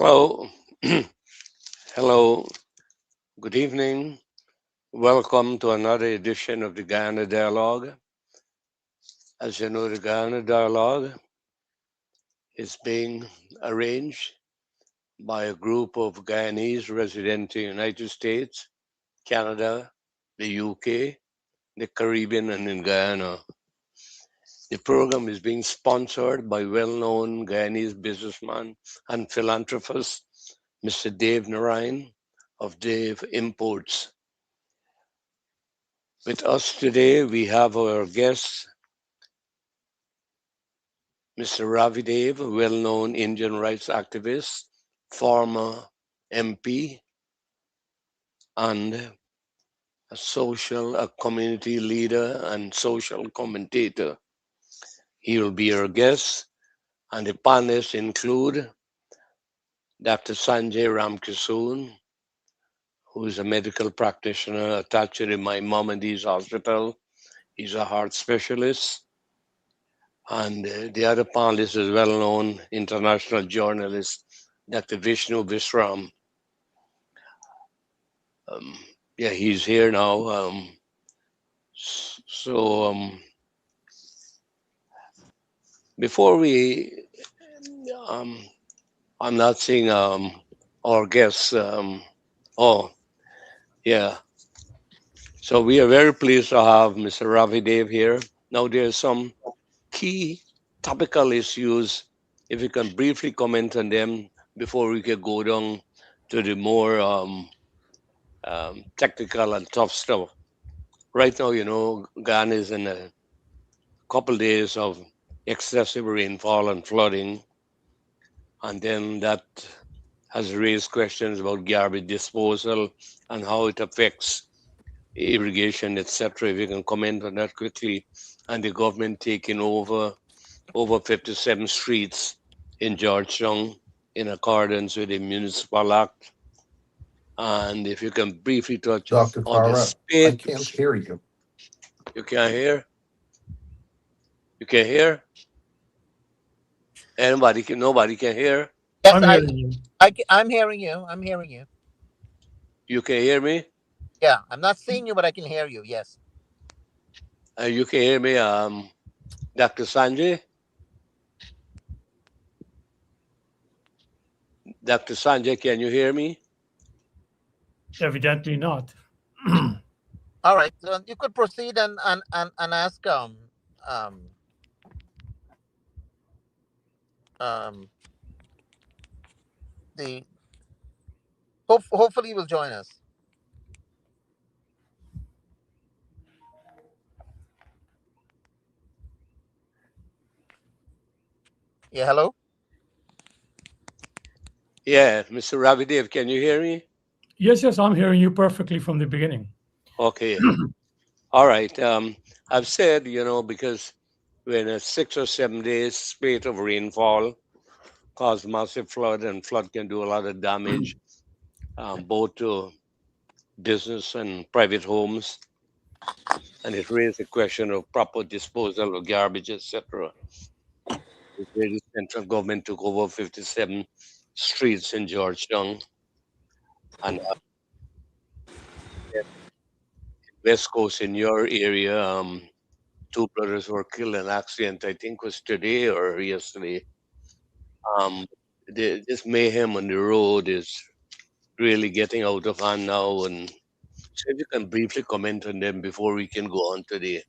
Hello, hello, good evening. Welcome to another edition of the Guyana Dialogue. As you know, the Guyana Dialogue is being arranged by a group of Guyanese resident in the United States, Canada, the UK, the Caribbean, and in Guyana. The program is being sponsored by well-known Guyanese businessman and philanthropist, Mr. Dave Narayan of Dave Imports. With us today, we have our guest, Mr. Ravi Dev, a well-known Indian rights activist, former MP, and a community leader and social commentator. He will be our guest, and the panelists include Dr. Sanjay Ramkisoon, who is a medical practitioner attached to the Maimonides Hospital. He's a heart specialist. And the other panelist is well-known international journalist, Dr. Vishnu Visram. He's here now. Before we, I'm not seeing our guests. Yeah. So we are very pleased to have Mr. Ravi Dev here. Now there's some key topical issues, if you can briefly comment on them before we can go down to the more technical and tough stuff. Right now, Ghana is in a couple days of excessive rainfall and flooding, and then that has raised questions about garbage disposal and how it affects irrigation, etc. If you can comment on that quickly, and the government taking over 57 streets in Georgetown in accordance with the Municipal Act. And if you can briefly touch Dr. on the Tara, I state. can't hear you. You can't hear? You can hear? Nobody can hear? Yes, I'm hearing you. I'm hearing you. I'm hearing you. You can hear me? Yeah, I'm not seeing you, but I can hear you. Yes. You can hear me, Dr. Sanjay? Dr. Sanjay, can you hear me? Evidently not. All right. So you could proceed and ask um um the hopefully he will join us. Yeah. Hello. Yeah, Mr. Ravidev, can you hear me? Yes, I'm hearing you perfectly from the beginning. Okay. All right. I've said, because when a 6 or 7 days spate of rainfall cause massive flood, and flood can do a lot of damage, both to business and private homes, and it raised the question of proper disposal of garbage, etc. The central government took over 57 streets in Georgetown, and West Coast in your area, two brothers were killed in an accident. I think was today or yesterday. Um, this mayhem on the road is really getting out of hand now, and so if you can briefly comment on them before we can go on to the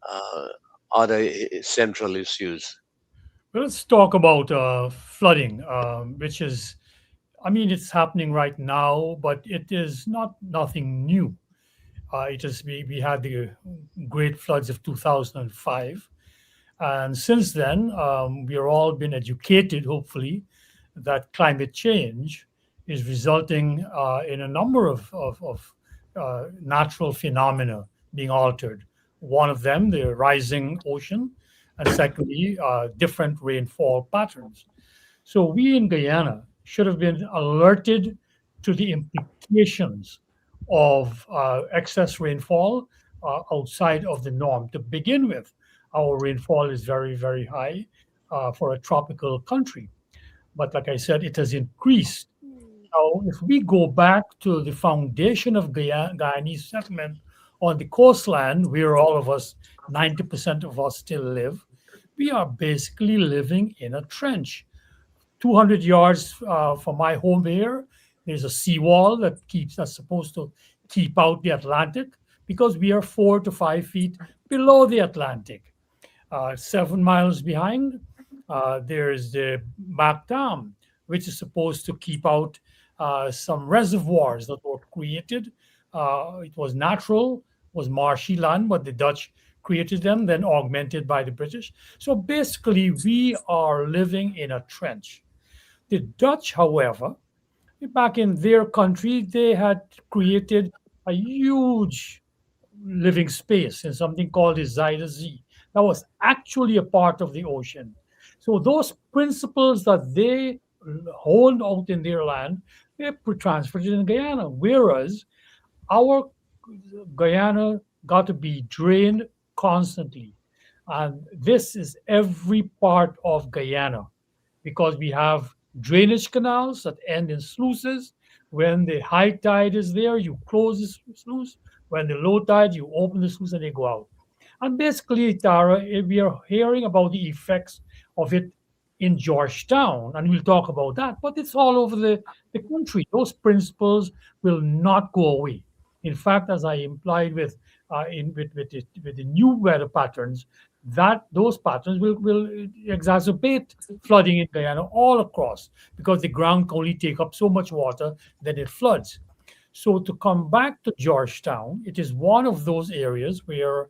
uh, other central issues. Well, let's talk about flooding, which is, I mean, it's happening right now, but it is nothing new. We had the great floods of 2005. And since then, we are all been educated, hopefully, that climate change is resulting in a number of natural phenomena being altered. One of them, the rising ocean, and secondly, different rainfall patterns. So we in Guyana should have been alerted to the implications of excess rainfall outside of the norm. To begin with, our rainfall is very, very high for a tropical country. but like I said, it has increased. Now, if we go back to the foundation of Guyanese settlement on the coastland, where all of us, 90% of us still live, we are basically living in a trench. 200 yards from my home here, there's a seawall that's supposed to keep out the Atlantic because we are 4 to 5 feet below the Atlantic. 7 miles behind, there's the back dam, which is supposed to keep out some reservoirs that were created. It was natural, was marshy land, but the Dutch created them, then augmented by the British. So basically, we are living in a trench. The Dutch, however, back in their country, they had created a huge living space in something called the Zuyder Zee. That was actually a part of the ocean. So those principles that they hold out in their land, they transferred it in Guyana. Whereas our Guyana got to be drained constantly. And this is every part of Guyana because we have drainage canals that end in sluices. When the high tide is there, you close the sluice. When the low tide, you open the sluice and they go out. And basically, Tara, we are hearing about the effects of it in Georgetown, and we'll talk about that. But it's all over the country. Those principles will not go away. In fact, as I implied with the new weather patterns, that those patterns will exacerbate flooding in Guyana all across because the ground can only take up so much water that it floods. So to come back to Georgetown, it is one of those areas where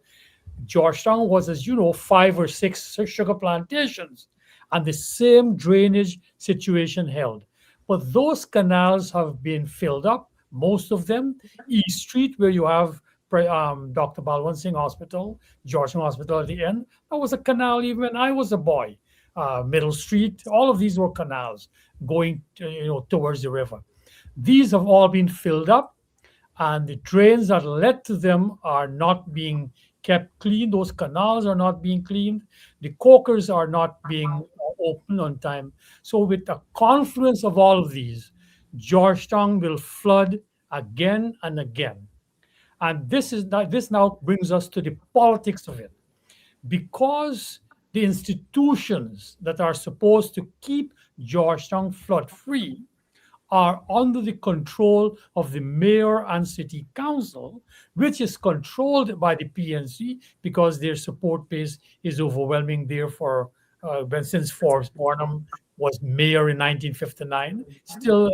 Georgetown was, as you know, 5 or 6 sugar plantations, and the same drainage situation held. But those canals have been filled up, most of them. East Street, where you have Dr. Balwant Singh Hospital, Georgetown Hospital at the end, that was a canal even when I was a boy. Middle Street, all of these were canals going towards the river. These have all been filled up, and the drains that led to them are not being kept clean. Those canals are not being cleaned. The corkers are not being opened on time. So, with the confluence of all of these, Georgetown will flood again and again. And this now brings us to the politics of it, because the institutions that are supposed to keep Georgetown flood free are under the control of the mayor and city council, which is controlled by the PNC because their support base is overwhelming there for since Forbes Barnum was mayor in 1959. Still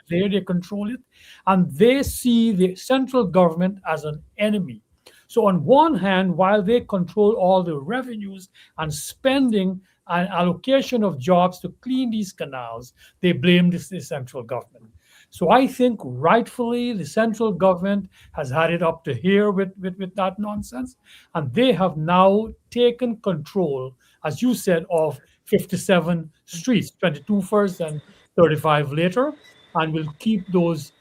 there, they control it. And they see the central government as an enemy. So, on one hand, while they control all the revenues and spending and allocation of jobs to clean these canals, they blame the central government. So, I think rightfully the central government has had it up to here with that nonsense. And they have now taken control, as you said, of 57 streets, 22 first and 35 later, and will keep those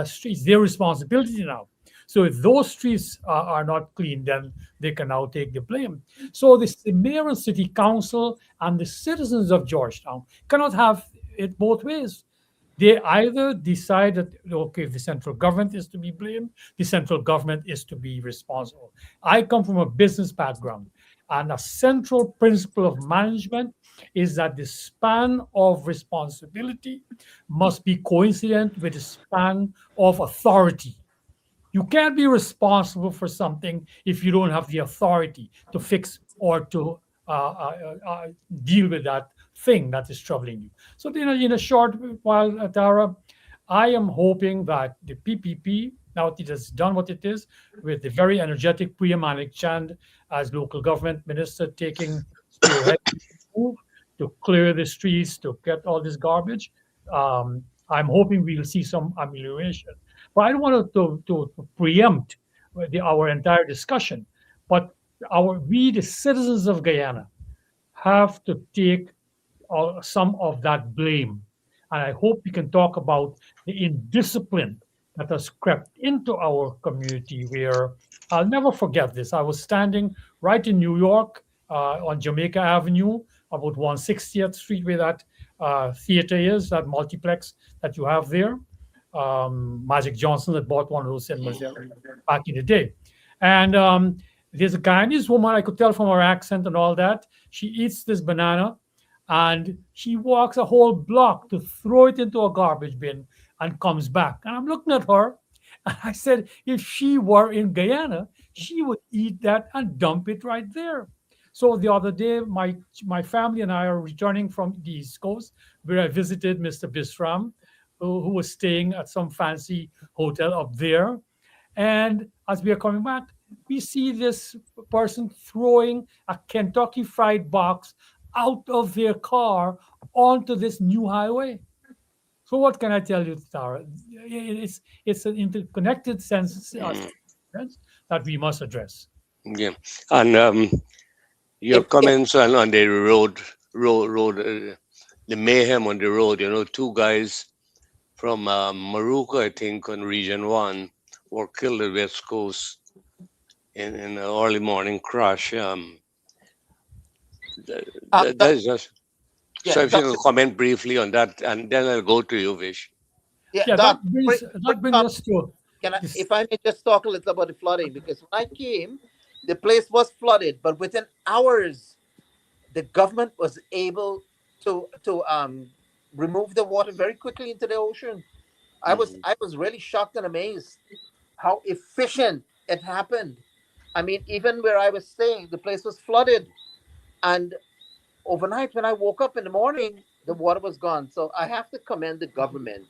streets, their responsibility now. So if those streets are not clean, then they can now take the blame. So the mayor and city council and the citizens of Georgetown cannot have it both ways. They either decide that, okay, if the central government is to be blamed, the central government is to be responsible. I come from a business background, and a central principle of management is that the span of responsibility must be coincident with the span of authority. You can't be responsible for something if you don't have the authority to fix or to deal with that thing that is troubling you. So, in a short while, Tara, I am hoping that the PPP, now it has done what it is, with the very energetic Priya Manik Chand as local government minister taking spearhead move to clear the streets, to get all this garbage. I'm hoping we'll see some amelioration. But I don't want to preempt our entire discussion. But we, the citizens of Guyana, have to take some of that blame. And I hope we can talk about the indiscipline that has crept into our community, where I'll never forget this. I was standing right in New York on Jamaica Avenue, about 160th Street, where that theater is, that multiplex that you have there. Magic Johnson that bought one of those cinemas there back in the day. And there's a Guyanese woman, I could tell from her accent and all that. She eats this banana and she walks a whole block to throw it into a garbage bin and comes back. And I'm looking at her and I said, if she were in Guyana, she would eat that and dump it right there. So the other day, my family and I are returning from the East Coast, where I visited Mr. Bisram, who was staying at some fancy hotel up there. And as we are coming back, we see this person throwing a Kentucky Fried Box out of their car onto this new highway. So what can I tell you, Tara? It's an interconnected Mm, sense that we must address. yeah. And your if comments on the road, the mayhem on the road. Two guys from Maruka, I think, on Region 1 were killed at West Coast in an early morning crash. That is just. yeah, So if you can Dr. comment briefly on that, and then I'll go to you, Vish. Yeah, Yeah, Doc. that Quick brings comment. us to Can I, this. if I may just talk a little about the flooding, because when I came, the place was flooded, but within hours, the government was able to remove the water very quickly into the ocean. Hmm. I was really shocked and amazed how efficient it happened. I mean, even where I was staying, the place was flooded, and overnight when I woke up in the morning, the water was gone. So I have to commend the government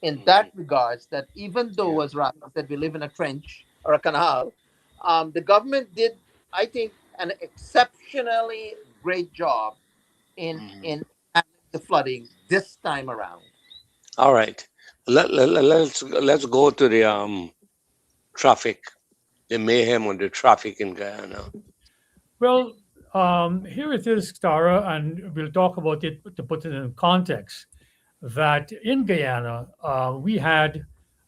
in that Hmm. regards. That even Yeah. though, as Ravi said, we live in a trench or a canal, the government did, I think, an exceptionally great job Hmm. in handling the flooding this time around. All right. Let's go to the traffic, the mayhem on the traffic in Guyana. Well, here it is, Tara, and we'll talk about it to put it in context. That in Guyana, we had,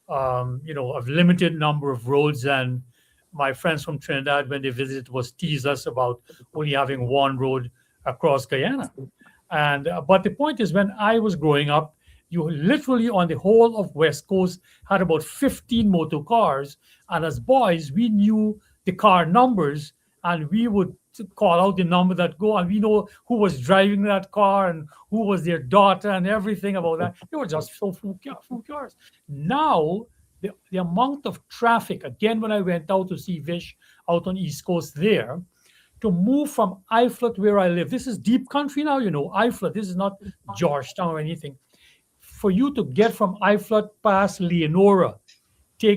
a limited number of roads, and my friends from Trinidad, when they visited, was tease us about only having one road across Guyana. And but the point is, when I was growing up, you literally on the whole of West Coast had about 15 motor cars, and as boys, we knew the car numbers, and we would call out the number that go, and we know who was driving that car and who was their daughter and everything about that. They were just so few cars. Now, the amount of traffic, again, when I went out to see Vish out on East Coast there, to move from Iflut, where I live, this is deep country now, Iflut, this is not Georgetown or anything. For you to get from Iflut past Leonora,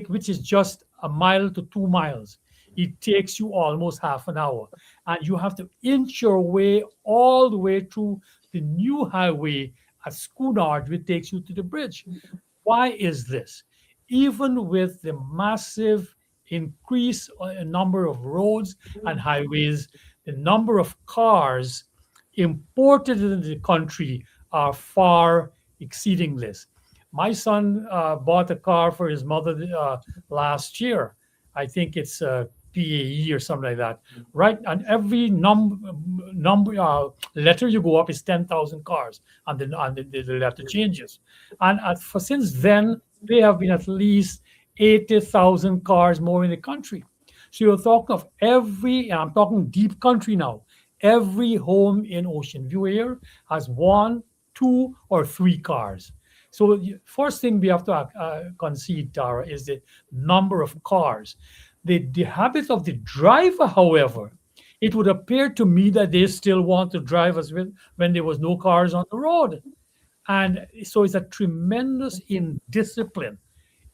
which is just a mile to 2 miles, it takes you almost half an hour. And you have to inch your way all the way through the new highway at Schoonard, which takes you to the bridge. Why is this? Even with the massive increase in number of roads and highways, the number of cars imported into the country are far exceeding this. My son bought a car for his mother last year. I think it's a PAE or something like that, right? And every number letter you go up is 10,000 cars, and then the letter changes. And for since then, there have been at least 80,000 cars more in the country. So you're talking of and I'm talking deep country now. Every home in Ocean View here has one, two, or three cars. So first thing we have to concede, Tara, is the number of cars. The habit of the driver, however, it would appear to me that they still want to drive as well when there was no cars on the road. And so it's a tremendous indiscipline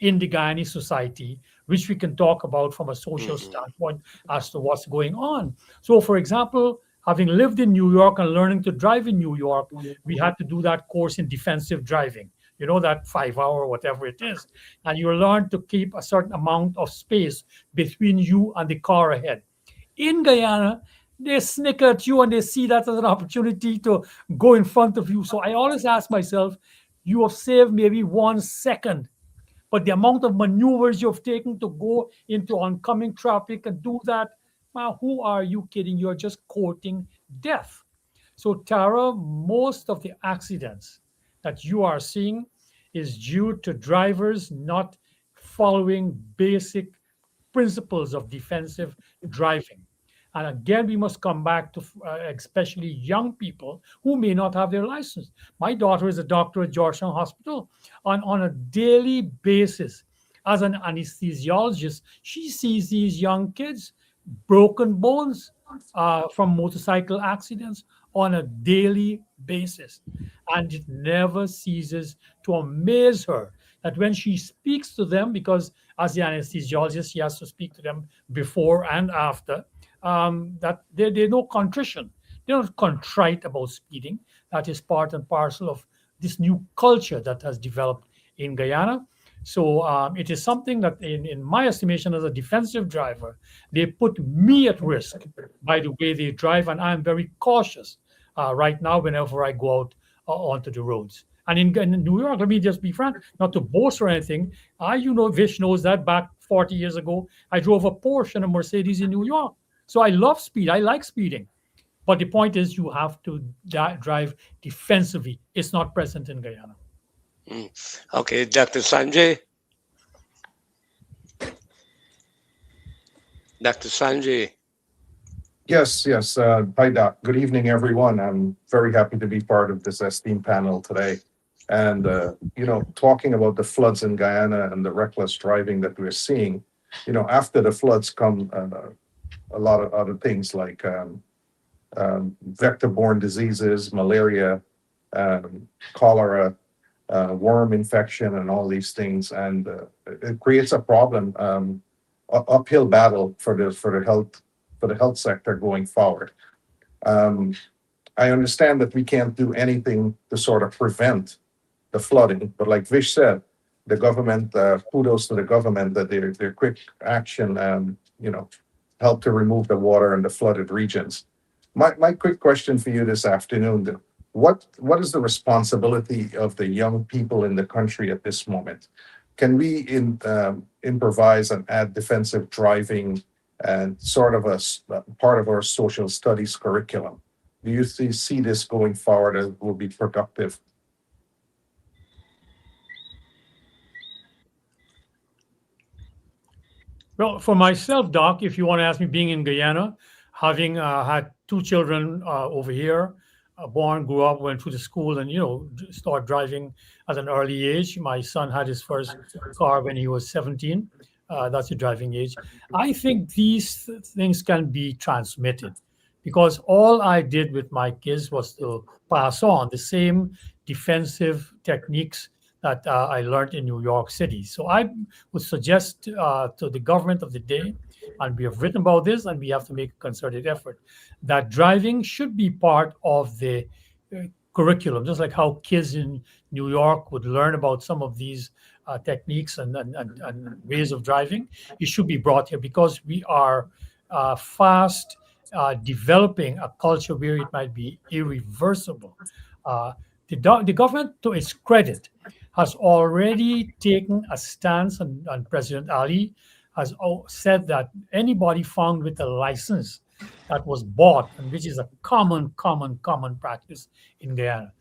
in the Guyanese society, which we can talk about from a social Hmm. standpoint as to what's going on. So, for example, having lived in New York and learning to drive in New York, we had to do that course in defensive driving. You know, that 5 hour, whatever it is. And you learn to keep a certain amount of space between you and the car ahead. In Guyana, they snicker at you and they see that as an opportunity to go in front of you. So I always ask myself, you have saved maybe 1 second, but the amount of maneuvers you've taken to go into oncoming traffic and do that, man, who are you kidding? You're just courting death. So, Tara, most of the accidents that you are seeing is due to drivers not following basic principles of defensive driving. And again, we must come back to especially young people who may not have their license. My daughter is a doctor at Georgetown Hospital. On a daily basis, as an anesthesiologist, she sees these young kids, broken bones from motorcycle accidents on a daily basis. And it never ceases to amaze her that when she speaks to them, because as the anesthesiologist, she has to speak to them before and after, that there's no contrition. They're not contrite about speeding. That is part and parcel of this new culture that has developed in Guyana. So it is something that, in my estimation, as a defensive driver, they put me at risk by the way they drive, and I'm very cautious right now whenever I go out onto the roads. And in New York, let me just be frank, not to boast or anything. Vish knows that back 40 years ago, I drove a Porsche and a Mercedes in New York. So I love speed. I like speeding. But the point is, you have to drive defensively. It's not present in Guyana. Mm. Okay, Dr. Sanjay. Dr. Sanjay. Yes, yes. Hi, Doc. Good evening, everyone. I'm very happy to be part of this esteemed panel today. And, talking about the floods in Guyana and the reckless driving that we're seeing, after the floods come a lot of other things like vector-borne diseases, malaria, cholera, worm infection, and all these things. And it creates a problem, uphill battle for the health sector going forward. I understand that we can't do anything to sort of prevent the flooding, but like Vish said, the government, kudos to the government that their quick action, helped to remove the water in the flooded regions. My quick question for you this afternoon: what is the responsibility of the young people in the country at this moment? Can we improvise and add defensive driving and sort of a part of our social studies curriculum? Do you see this going forward as will be productive? Well, for myself, Doc, if you want to ask me, being in Guyana, having had two children over here, born, grew up, went through the school, and start driving at an early age. My son had his first car when he was 17. That's the driving age. I think these things can be transmitted, because all I did with my kids was to pass on the same defensive techniques that I learned in New York City. So I would suggest to the government of the day, and we have written about this, and we have to make a concerted effort, that driving should be part of the curriculum, just like how kids in New York would learn about some of these techniques and ways of driving. It should be brought here, because we are fast developing a culture where it might be irreversible. The government, to its credit, has already taken a stance, and President Ali has said that anybody found with a license that was bought, and which is a common practice in Guyana,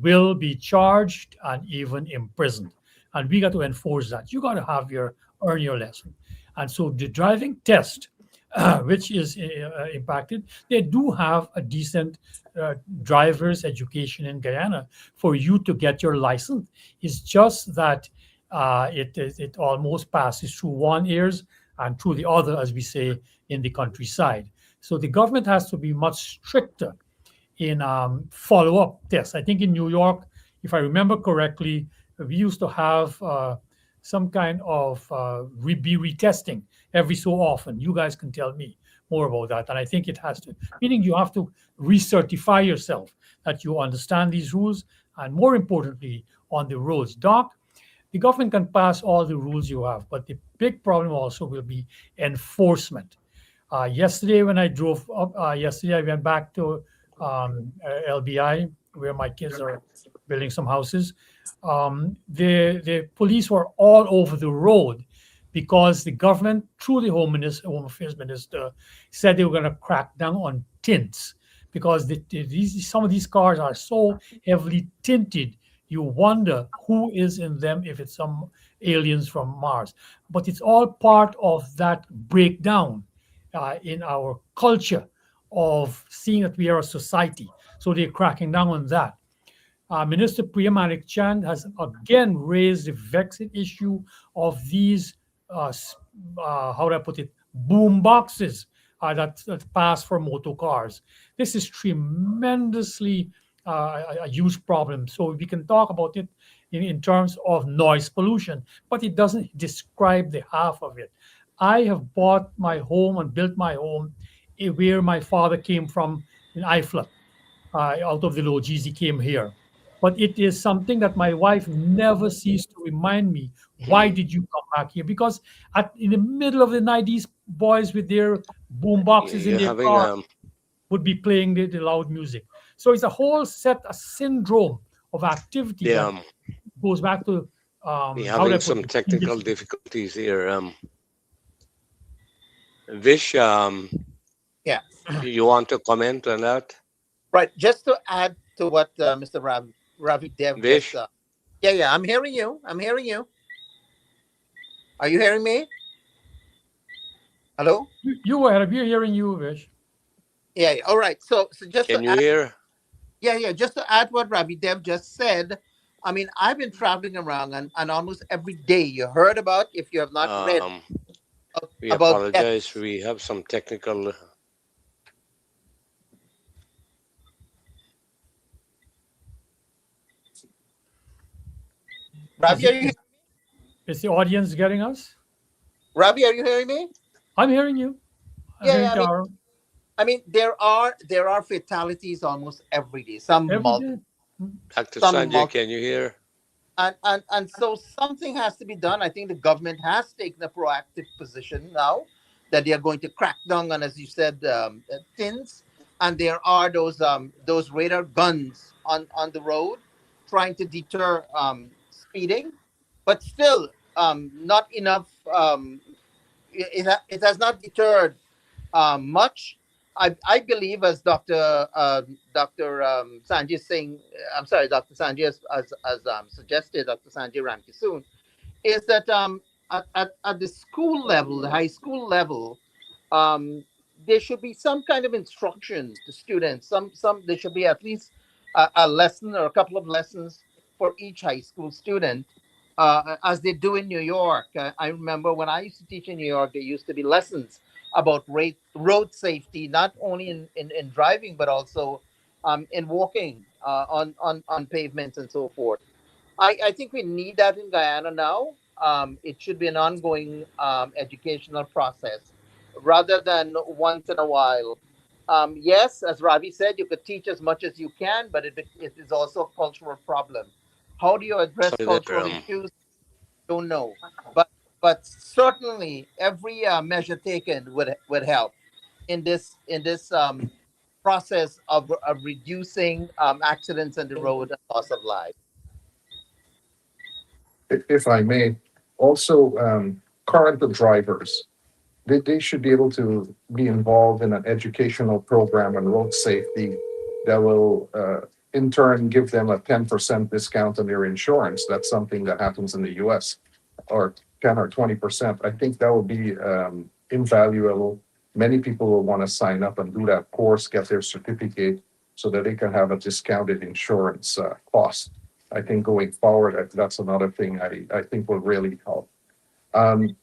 will be charged and even imprisoned. And we got to enforce that. You got to earn your lesson. And so the driving test, which is impacted, they do have a decent driver's education in Guyana for you to get your license. It's just that it almost passes through one ears and through the other, as we say in the countryside. So the government has to be much stricter in follow-up tests. I think in New York, if I remember correctly, we used to have some kind of retesting every so often. You guys can tell me more about that. And I think it has to, meaning you have to recertify yourself that you understand these rules, and more importantly, on the roads. Doc, the government can pass all the rules you have, but the big problem also will be enforcement. Yesterday, when I drove up, I went back to LBI, where my kids are building some houses. The police were all over the road, because the government, through the Home Affairs Minister, said they were going to crack down on tints, because some of these cars are so heavily tinted. You wonder who is in them, if it's some aliens from Mars. But it's all part of that breakdown in our culture of seeing that we are a society. So they're cracking down on that. Minister Priyamanik Chand has again raised the vexing issue of these, how do I put it, boom boxes that pass for motor cars. This is tremendously a huge problem. So we can talk about it in terms of noise pollution, but it doesn't describe the half of it. I have bought my home and built my home where my father came from in Iflat, out of the Logis. He came here. But it is something that my wife never ceased to remind me. Why did you come back here? Because in the middle of the night, these boys with their boom boxes in You're their having car would be playing the loud music. So it's a whole set, a syndrome of activity yeah, that goes back to, we're how do I having put some it? technical difficulties here. Vish, Yeah. you want to comment on that? Right. Just to add to what Mr. Ravi Dev just. Vish, Yeah, yeah. I'm hearing you. I'm hearing you. Are you hearing me? Hello. You were, we're hearing you, Vish. Yeah, yeah. All right. So just to can you add. hear? Yeah, yeah. Just to add what Ravi Dev just said. I mean, I've been traveling around, and almost every day you heard about, if you have not read Um, we about apologize. deaths. We have some technical. Is, Ravi, are it, you is, is the audience getting us? Ravi? Are you hearing me? I'm hearing you. I'm Yeah, hearing yeah. Tara I mean, there are fatalities almost every day. every day. Mm. Dr. Some Sanjay, multiple, can you hear? and so something has to be done. I think the government has taken a proactive position now that they are going to crack down on, as you said, tins, and there are those radar guns on the road trying to deter speeding, but still not enough. It has not deterred much. I believe, as Dr. Sanjay Singh, I'm sorry, Dr. Sanjay as suggested, Dr. Sanjay Ramkisoon, is that at the school level, the high school level, um, there should be some kind of instruction to students. Some there should be at least a lesson or a couple of lessons for each high school student, as they do in New York. I remember when I used to teach in New York, there used to be lessons about road safety, not only in driving but also in walking on pavements and so forth. I think we need that in Guyana now. It should be an ongoing educational process rather than once in a while. Yes, as Ravi said, you could teach as much as you can, but it is also a cultural problem. How do you address Sorry that cultural issues? Don't know. But certainly every measure taken would help in this process of reducing accidents on the road and loss of life. If I may, also current drivers, they should be able to be involved in an educational program on road safety that will, in turn, give them a 10% discount on their insurance. That's something that happens in the US, or 10 or 20%. I think that would be invaluable. Many people will want to sign up and do that course, get their certificate so that they can have a discounted insurance cost. I think going forward, that's another thing I think will really help. Um,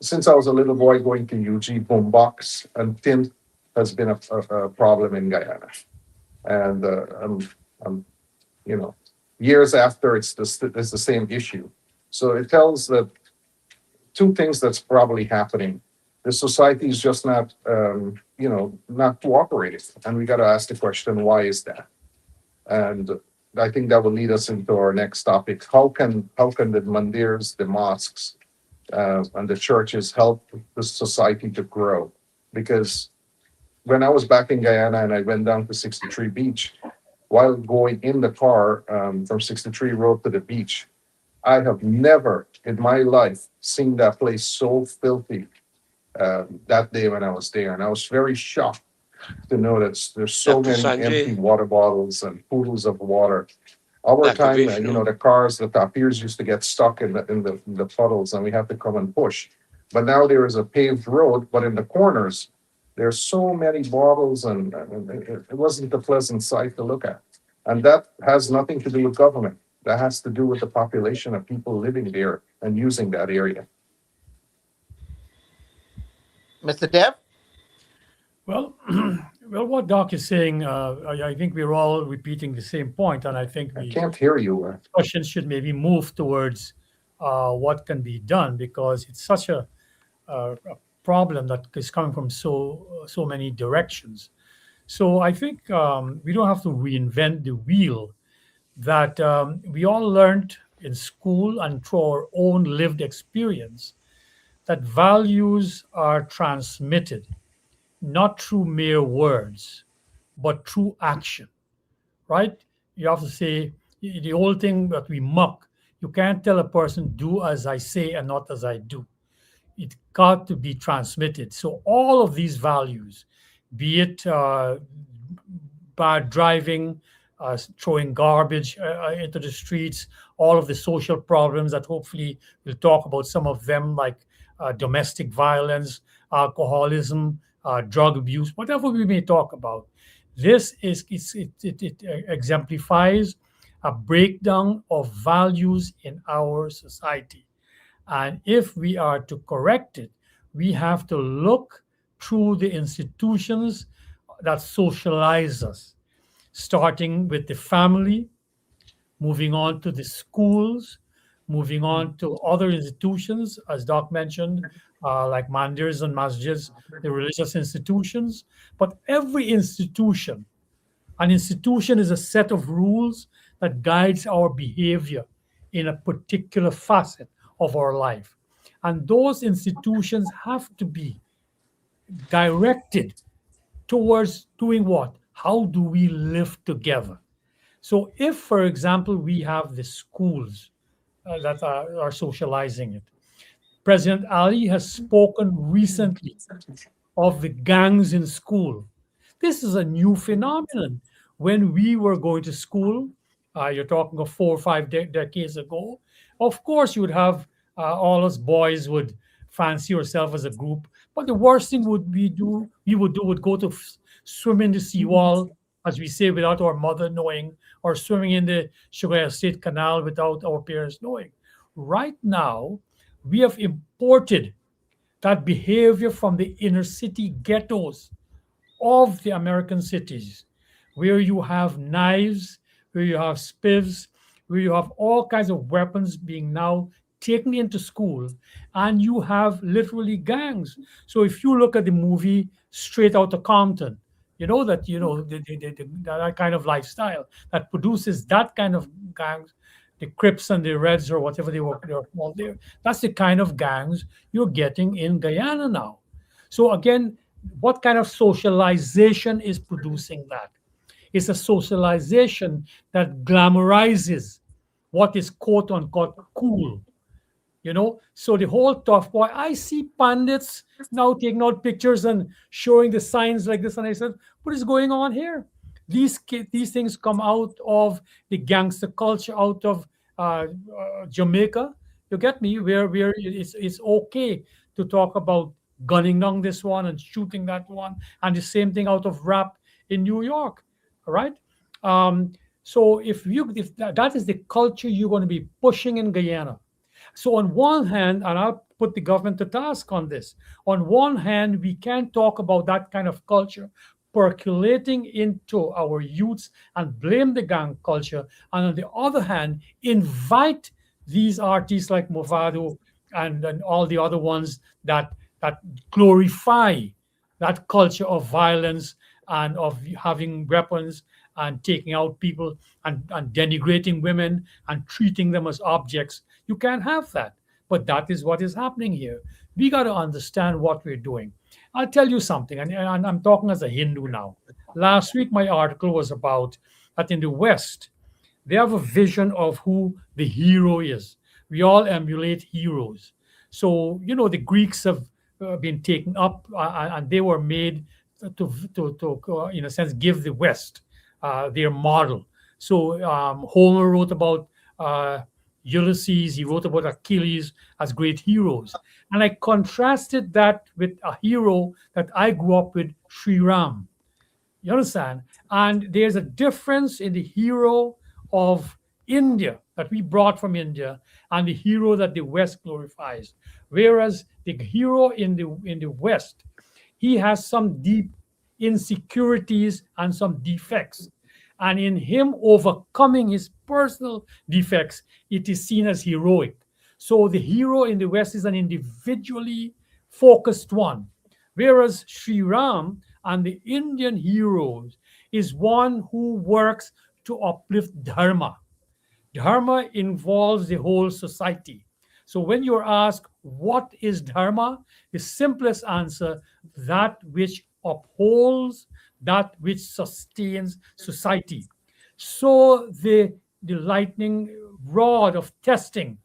since I was a little boy going to UG, boombox and tint has been a problem in Guyana. And I'm, you know, years after, it's the same issue. So it tells that two things that's probably happening. The society is just not, not cooperating. And we got to ask the question, why is that? And I think that will lead us into our next topic. How can the mandirs, the mosques, and the churches help the society to grow? Because when I was back in Guyana and I went down to 63 Beach, while going in the car from 63 Road to the beach, I have never in my life seen that place so filthy that day when I was there. And I was very shocked to know that there's so Dr. many empty Sanjay, water bottles and poodles of water. Our Dr. time, Vishnu, the cars, the tapirs used to get stuck in the puddles, and we have to come and push. But now there is a paved road, but in the corners, there's so many bottles, and it wasn't a pleasant sight to look at. And that has nothing to do with government. That has to do with the population of people living there and using that area. Mr. Dev? Well, well, what Doc is saying, I think we're all repeating the same point, and I think I the can't hear you. discussion should maybe move towards what can be done because it's such a problem that is coming from so many directions. So I think we don't have to reinvent the wheel. That we all learned in school and through our own lived experience that values are transmitted not through mere words, but through action, right? You have to say the old thing that we mock. You can't tell a person, do as I say and not as I do. It got to be transmitted. So all of these values, be it bad driving, throwing garbage into the streets, all of the social problems that hopefully we'll talk about some of them, like domestic violence, alcoholism, drug abuse, whatever we may talk about. This is it exemplifies a breakdown of values in our society. And if we are to correct it, we have to look through the institutions that socialize us, starting with the family, moving on to the schools, moving on to other institutions, as Doc mentioned, like mandirs and masjids, the religious institutions. But every institution, an institution is a set of rules that guides our behavior in a particular facet of our life. And those institutions have to be directed towards doing what? How do we live together? So, if, for example, we have the schools that are socializing it, President Ali has spoken recently of the gangs in school. This is a new phenomenon. When we were going to school, you're talking of 4 or 5 decades ago, of course you would have all us boys would fancy yourself as a group. But the worst thing we would do would go to swim in the seawall, as we say, without our mother knowing, or swimming in the Sugar Estate Canal without our parents knowing. Right now, we have imported that behavior from the inner city ghettos of the American cities, where you have knives, where you have spivs, where you have all kinds of weapons being now taken into school, and you have literally gangs. So if you look at the movie Straight Outta Compton, you know that that kind of lifestyle that produces that kind of gangs, the Crips and the Reds or whatever they were called there. That's the kind of gangs you're getting in Guyana now. So again, what kind of socialization is producing that? It's a socialization that glamorizes what is quote unquote cool. So the whole tough boy, I see pundits now taking out pictures and showing the signs like this, and I said, what is going on here? These things come out of the gangster culture, out of Jamaica. You get me? Where it's okay to talk about gunning down this one and shooting that one, and the same thing out of rap in New York. All right. So if that is the culture you're going to be pushing in Guyana. So on one hand, and I'll put the government to task on this, on one hand, we can't talk about that kind of culture percolating into our youths and blame the gang culture. And on the other hand, invite these artists like Movado and all the other ones that glorify that culture of violence and of having weapons and taking out people and denigrating women and treating them as objects. You can't have that. But that is what is happening here. We got to understand what we're doing. I'll tell you something, and I'm talking as a Hindu now. Last week, my article was about that in the West, they have a vision of who the hero is. We all emulate heroes. So, the Greeks have been taken up and they were made in a sense, give the West their model. So Homer wrote about Ulysses, he wrote about Achilles as great heroes. And I contrasted that with a hero that I grew up with, Sri Ram. You understand? And there's a difference in the hero of India that we brought from India and the hero that the West glorifies. Whereas the hero in the West, he has some deep insecurities and some defects. And in him overcoming his personal defects, it is seen as heroic. So the hero in the West is an individually focused one, whereas Sri Ram and the Indian heroes is one who works to uplift dharma. Dharma involves the whole society. So when you're asked what is dharma, the simplest answer, that which upholds, that which sustains society. So the lightning rod of testing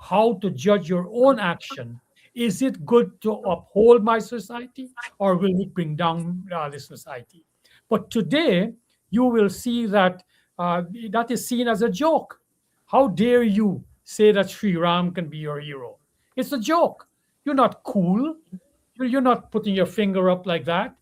how to judge your own action. Is it good to uphold my society or will it bring down the society? But today, you will see that that is seen as a joke. How dare you say that Sri Ram can be your hero? It's a joke. You're not cool. You're not putting your finger up like that.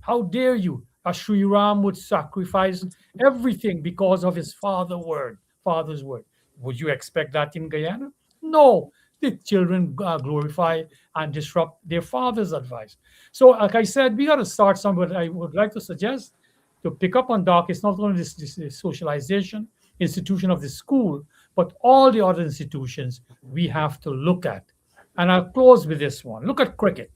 How dare you? A Sri Ram would sacrifice everything because of his father's word. Would you expect that in Guyana? No. The children glorify and disrupt their father's advice. So, like I said, we got to start somewhere. I would like to suggest to pick up on Doc. It's not only this socialization institution of the school, but all the other institutions we have to look at. And I'll close with this one. Look at cricket.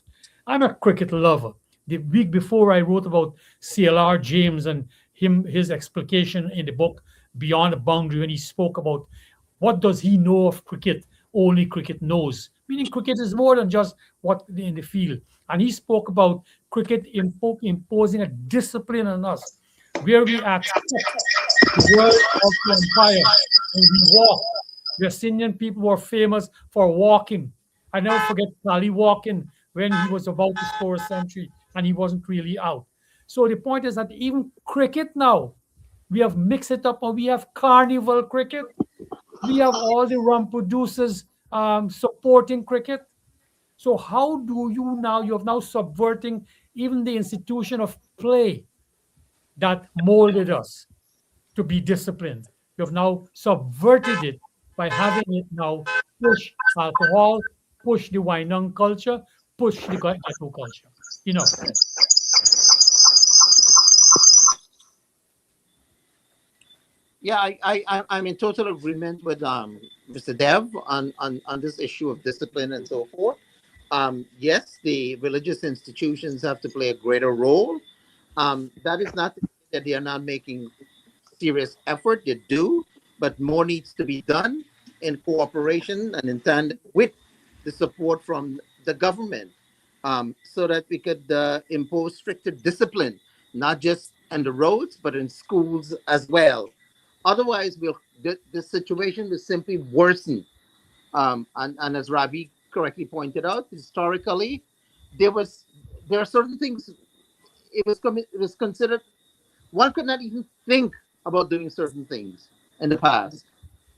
I'm a cricket lover. The week before, I wrote about CLR James and his explication in the book Beyond the Boundary when he spoke about what does he know of cricket. Only cricket knows, meaning cricket is more than just what in the field. And he spoke about cricket imposing a discipline on us, where we accept the word of the empire and we walk. West Indian people were famous for walking. I never forget Sally walking when he was about to score a century and he wasn't really out. So the point is that even cricket now, we have mixed it up and we have carnival cricket. We have all the rum producers supporting cricket. So how do you now? You have now subverting even the institution of play that molded us to be disciplined. You have now subverted it by having it now push alcohol, push the Wainung culture, push the Gatu culture. Enough. Yeah, I'm in total agreement with Mr. Dev on this issue of discipline and so forth. Yes, the religious institutions have to play a greater role. That is not to say that they are not making serious effort. They do, but more needs to be done in cooperation and in tandem with the support from the government, so that we could impose stricter discipline, not just on the roads, but in schools as well. Otherwise, the situation will simply worsen. And as Ravi correctly pointed out, historically, there was there are certain things it was considered one could not even think about doing certain things in the past.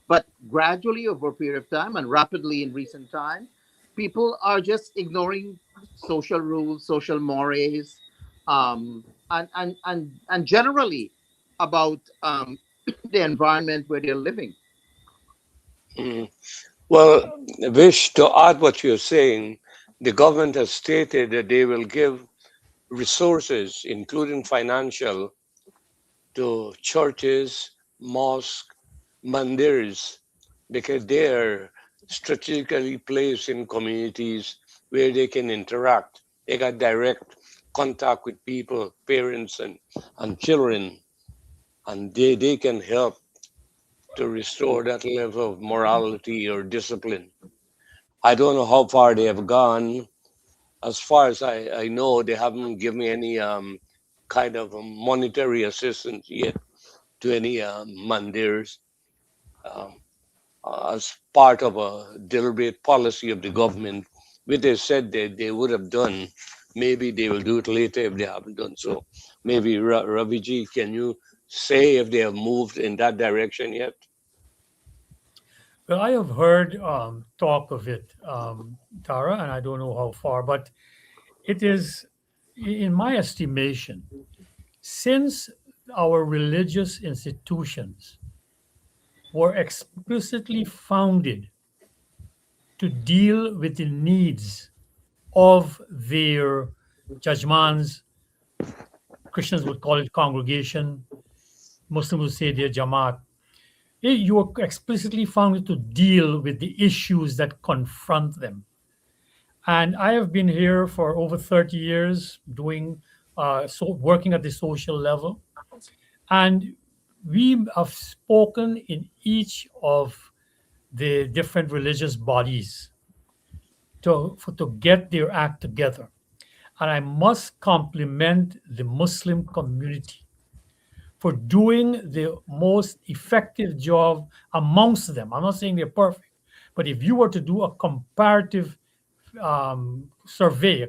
But gradually, over a period of time, and rapidly in recent time, people are just ignoring social rules, social mores, and generally about the environment where they're living. Mm. Well, Wish, to add what you're saying, the government has stated that they will give resources, including financial, to churches, mosques, mandirs, because they are strategically placed in communities where they can interact. They got direct contact with people, parents and children, and they can help to restore that level of morality or discipline. I don't know how far they have gone. As far as I know, they haven't given me any kind of monetary assistance yet to any mandirs um, as part of a deliberate policy of the government, which they said they would have done maybe they will do it later if they haven't done so. Maybe Ravi ji, can you say if they have moved in that direction yet? Well, I have heard talk of it, Tara, and I don't know how far, but it is, in my estimation, since our religious institutions were explicitly founded to deal with the needs of their judgmans, Christians would call it congregation, Muslims would say their jamaat. You were explicitly founded to deal with the issues that confront them. And I have been here for over 30 years doing working at the social level. And we have spoken in each of the different religious bodies to get their act together. And I must compliment the Muslim community for doing the most effective job amongst them. I'm not saying they're perfect, but if you were to do a comparative survey,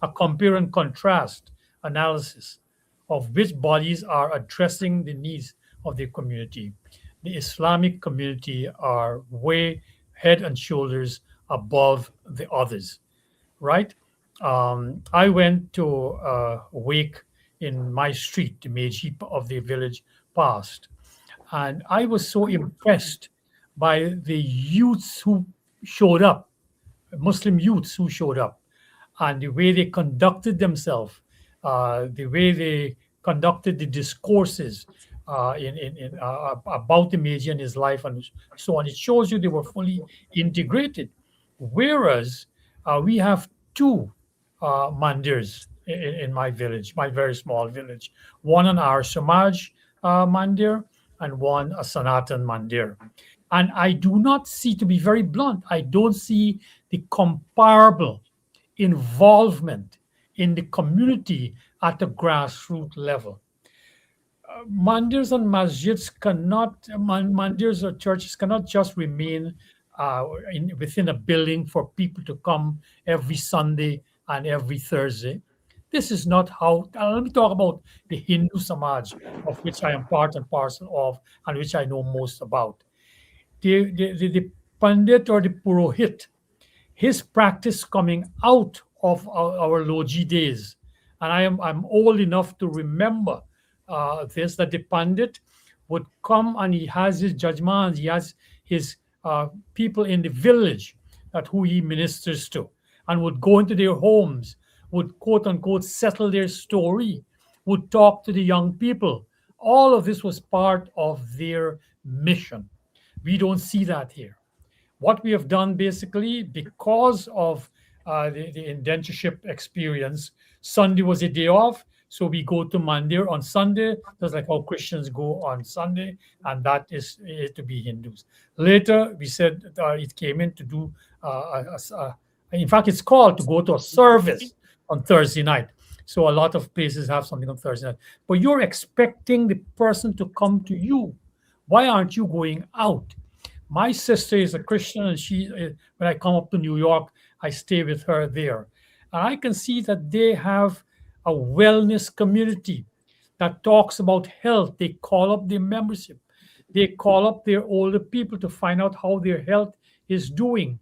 a compare and contrast analysis of which bodies are addressing the needs of the community, the Islamic community are way head and shoulders above the others, right? I went to a wake in my street, the Meiji of the village past, and I was so impressed by the youths who showed up, Muslim youths who showed up, and the way they conducted themselves, the way they conducted the discourses about the Meiji and his life, and so on. It shows you they were fully integrated. Whereas we have two mandirs in my village, my very small village. One an Arya Samaj mandir and one a Sanatan mandir. And I do not see, to be very blunt, I don't see the comparable involvement in the community at the grassroots level. Mandirs and masjids cannot, mandirs or churches cannot just remain within a building for people to come every Sunday and every Thursday. This is not how. Let me talk about the Hindu Samaj, of which I am part and parcel of, and which I know most about. The Pandit or the Purohit, his practice coming out of our Loji days, and I'm old enough to remember this, that the Pandit would come and he has his judgments, he has his people in the village that who he ministers to, and would go into their homes, would quote unquote settle their story, would talk to the young people. All of this was part of their mission. We don't see that here. What we have done basically, because of the indentureship experience, Sunday was a day off, so we go to Mandir on Sunday, just like how Christians go on Sunday, and that is to be Hindus. Later, we said it came in to do, in fact, it's called to go to a service on Thursday night. So a lot of places have something on Thursday night. But you're expecting the person to come to you. Why aren't you going out? My sister is a Christian, and she, when I come up to New York, I stay with her there. And I can see that they have a wellness community that talks about health. They call up their membership. They call up their older people to find out how their health is doing.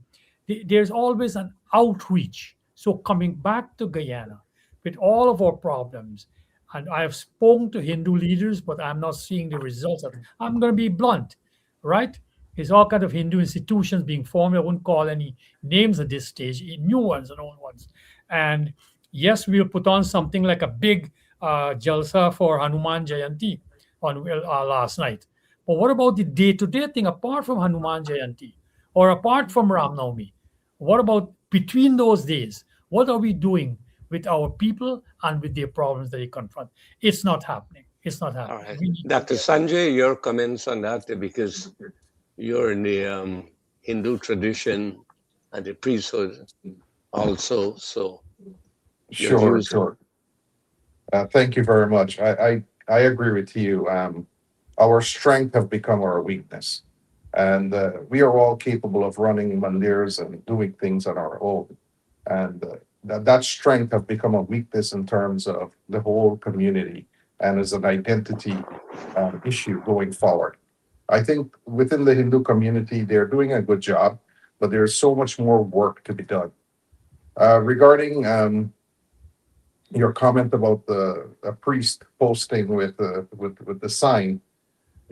There's always an outreach. So coming back to Guyana, with all of our problems, and I have spoken to Hindu leaders, but I'm not seeing the results of it. I'm going to be blunt, right? There's all kind of Hindu institutions being formed. I won't call any names at this stage, new ones and old ones. And yes, we'll put on something like a big jalsa for Hanuman Jayanti on last night. But what about the day-to-day thing apart from Hanuman Jayanti or apart from Ram Navami? What about between those days? What are we doing with our people and with their problems that they confront? It's not happening. It's not All happening. right. We need Dr. Sanjay, your comments on that, because you're in the Hindu tradition and the priesthood also. So your Sure, views. sure. Thank you very much. I agree with you. Our strength have become our weakness, and we are all capable of running mandirs and doing things on our own. And that strength have become a weakness in terms of the whole community and as an identity issue going forward. I think within the Hindu community, they're doing a good job, but there's so much more work to be done. Regarding your comment about the a priest posting with the sign,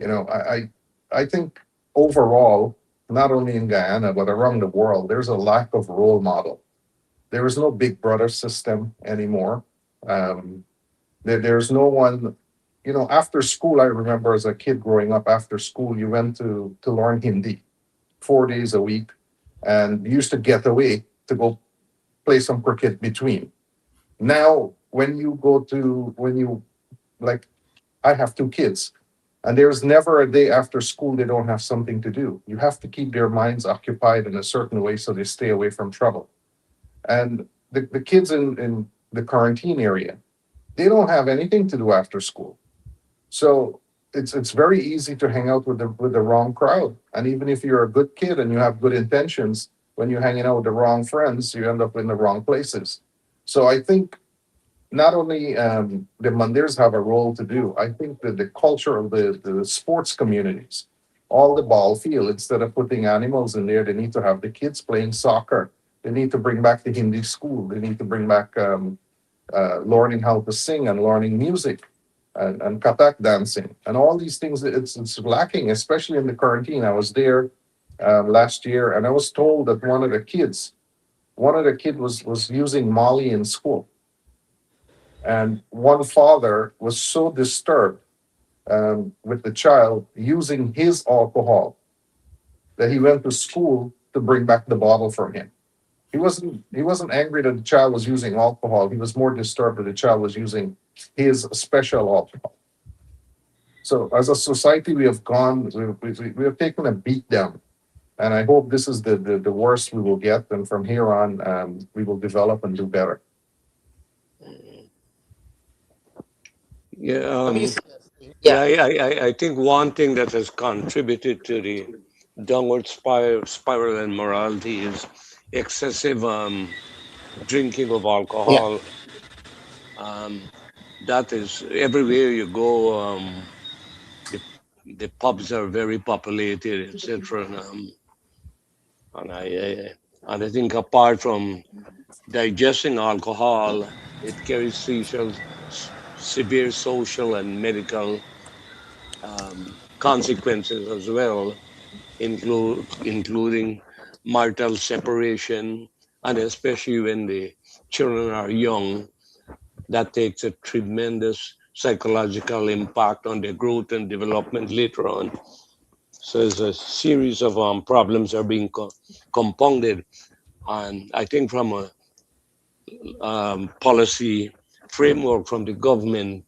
I think overall, not only in Guyana but around the world, there's a lack of role model. There is no big brother system anymore. Um, there's no one. After school, I remember as a kid growing up. After school, you went to learn Hindi 4 days a week, and you used to get away to go play some cricket between. Now, when you like, I have two kids, and there's never a day after school they don't have something to do. You have to keep their minds occupied in a certain way so they stay away from trouble. And the kids in the quarantine area, they don't have anything to do after school. So it's very easy to hang out with the wrong crowd. And even if you're a good kid and you have good intentions, when you're hanging out with the wrong friends, you end up in the wrong places. So I think not only the Mandirs have a role to do, I think that the culture of the sports communities, all the ball field, instead of putting animals in there, they need to have the kids playing soccer. They need to bring back the Hindi school. They need to bring back learning how to sing and learning music and katak dancing and all these things. It's lacking, especially in the quarantine. I was there last year, and I was told that one of the kid was using Molly in school, and one father was so disturbed with the child using his alcohol that he went to school to bring back the bottle for him. He wasn't angry that the child was using alcohol. He was more disturbed that the child was using his special alcohol. So as a society, we have taken a beat down, and I hope this is the worst we will get, and from here on, we will develop and do better. Yeah, Let me see this. yeah. Yeah, I think one thing that has contributed to the downward spiral in morality is excessive drinking of yeah, alcohol. Um, that is everywhere you go. The, the pubs are very populated, etc. And and I think apart from digesting alcohol, it carries severe social and medical consequences as well, including marital separation, and especially when the children are young, that takes a tremendous psychological impact on their growth and development later on. So there's a series of problems are being compounded, and I think from a policy framework from the government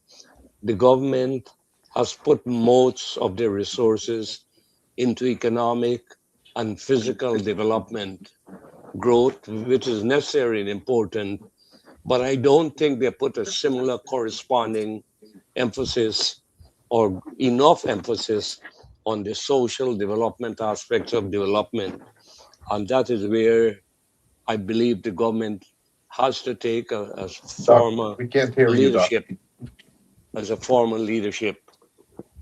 has put most of their resources into economic and physical development growth, which is necessary and important. But I don't think they put a similar corresponding emphasis or enough emphasis on the social development aspects of development. And that is where I believe the government has to take a Doc, former we can't hear you, Doc. leadership, as a formal leadership.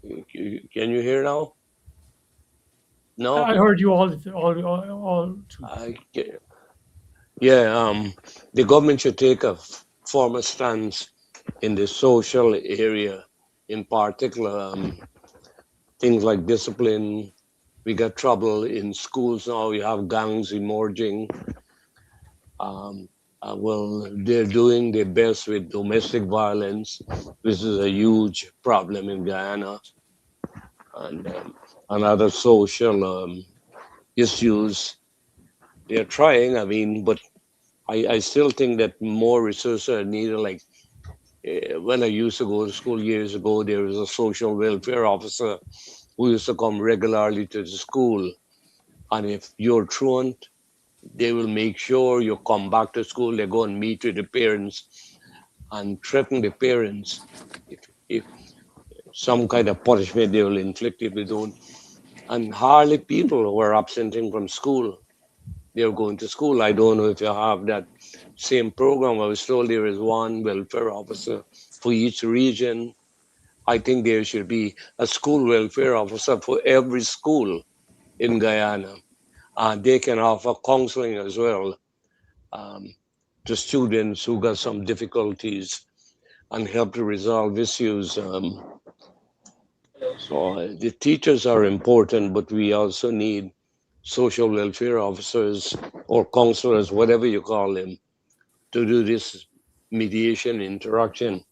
Can you hear now? I No? heard you all too. Yeah, the government should take a formal stance in the social area, in particular, things like discipline. We got trouble in schools now. We have gangs emerging. Well, they're doing their best with domestic violence, which is a huge problem in Guyana, and other social issues. They're trying, I mean, but I still think that more resources are needed. Like when I used to go to school years ago, there was a social welfare officer who used to come regularly to the school. And if you're truant, they will make sure you come back to school. They go and meet with the parents and threaten the parents if some kind of punishment they will inflict if they don't. And hardly people who are absenting from school, they're going to school. I don't know if you have that same program. I was told there is one welfare officer for each region. I think there should be a school welfare officer for every school in Guyana. They can offer counseling as well um, to students who got some difficulties and help to resolve issues. So the teachers are important, but we also need social welfare officers or counselors, whatever you call them, to do this mediation interaction.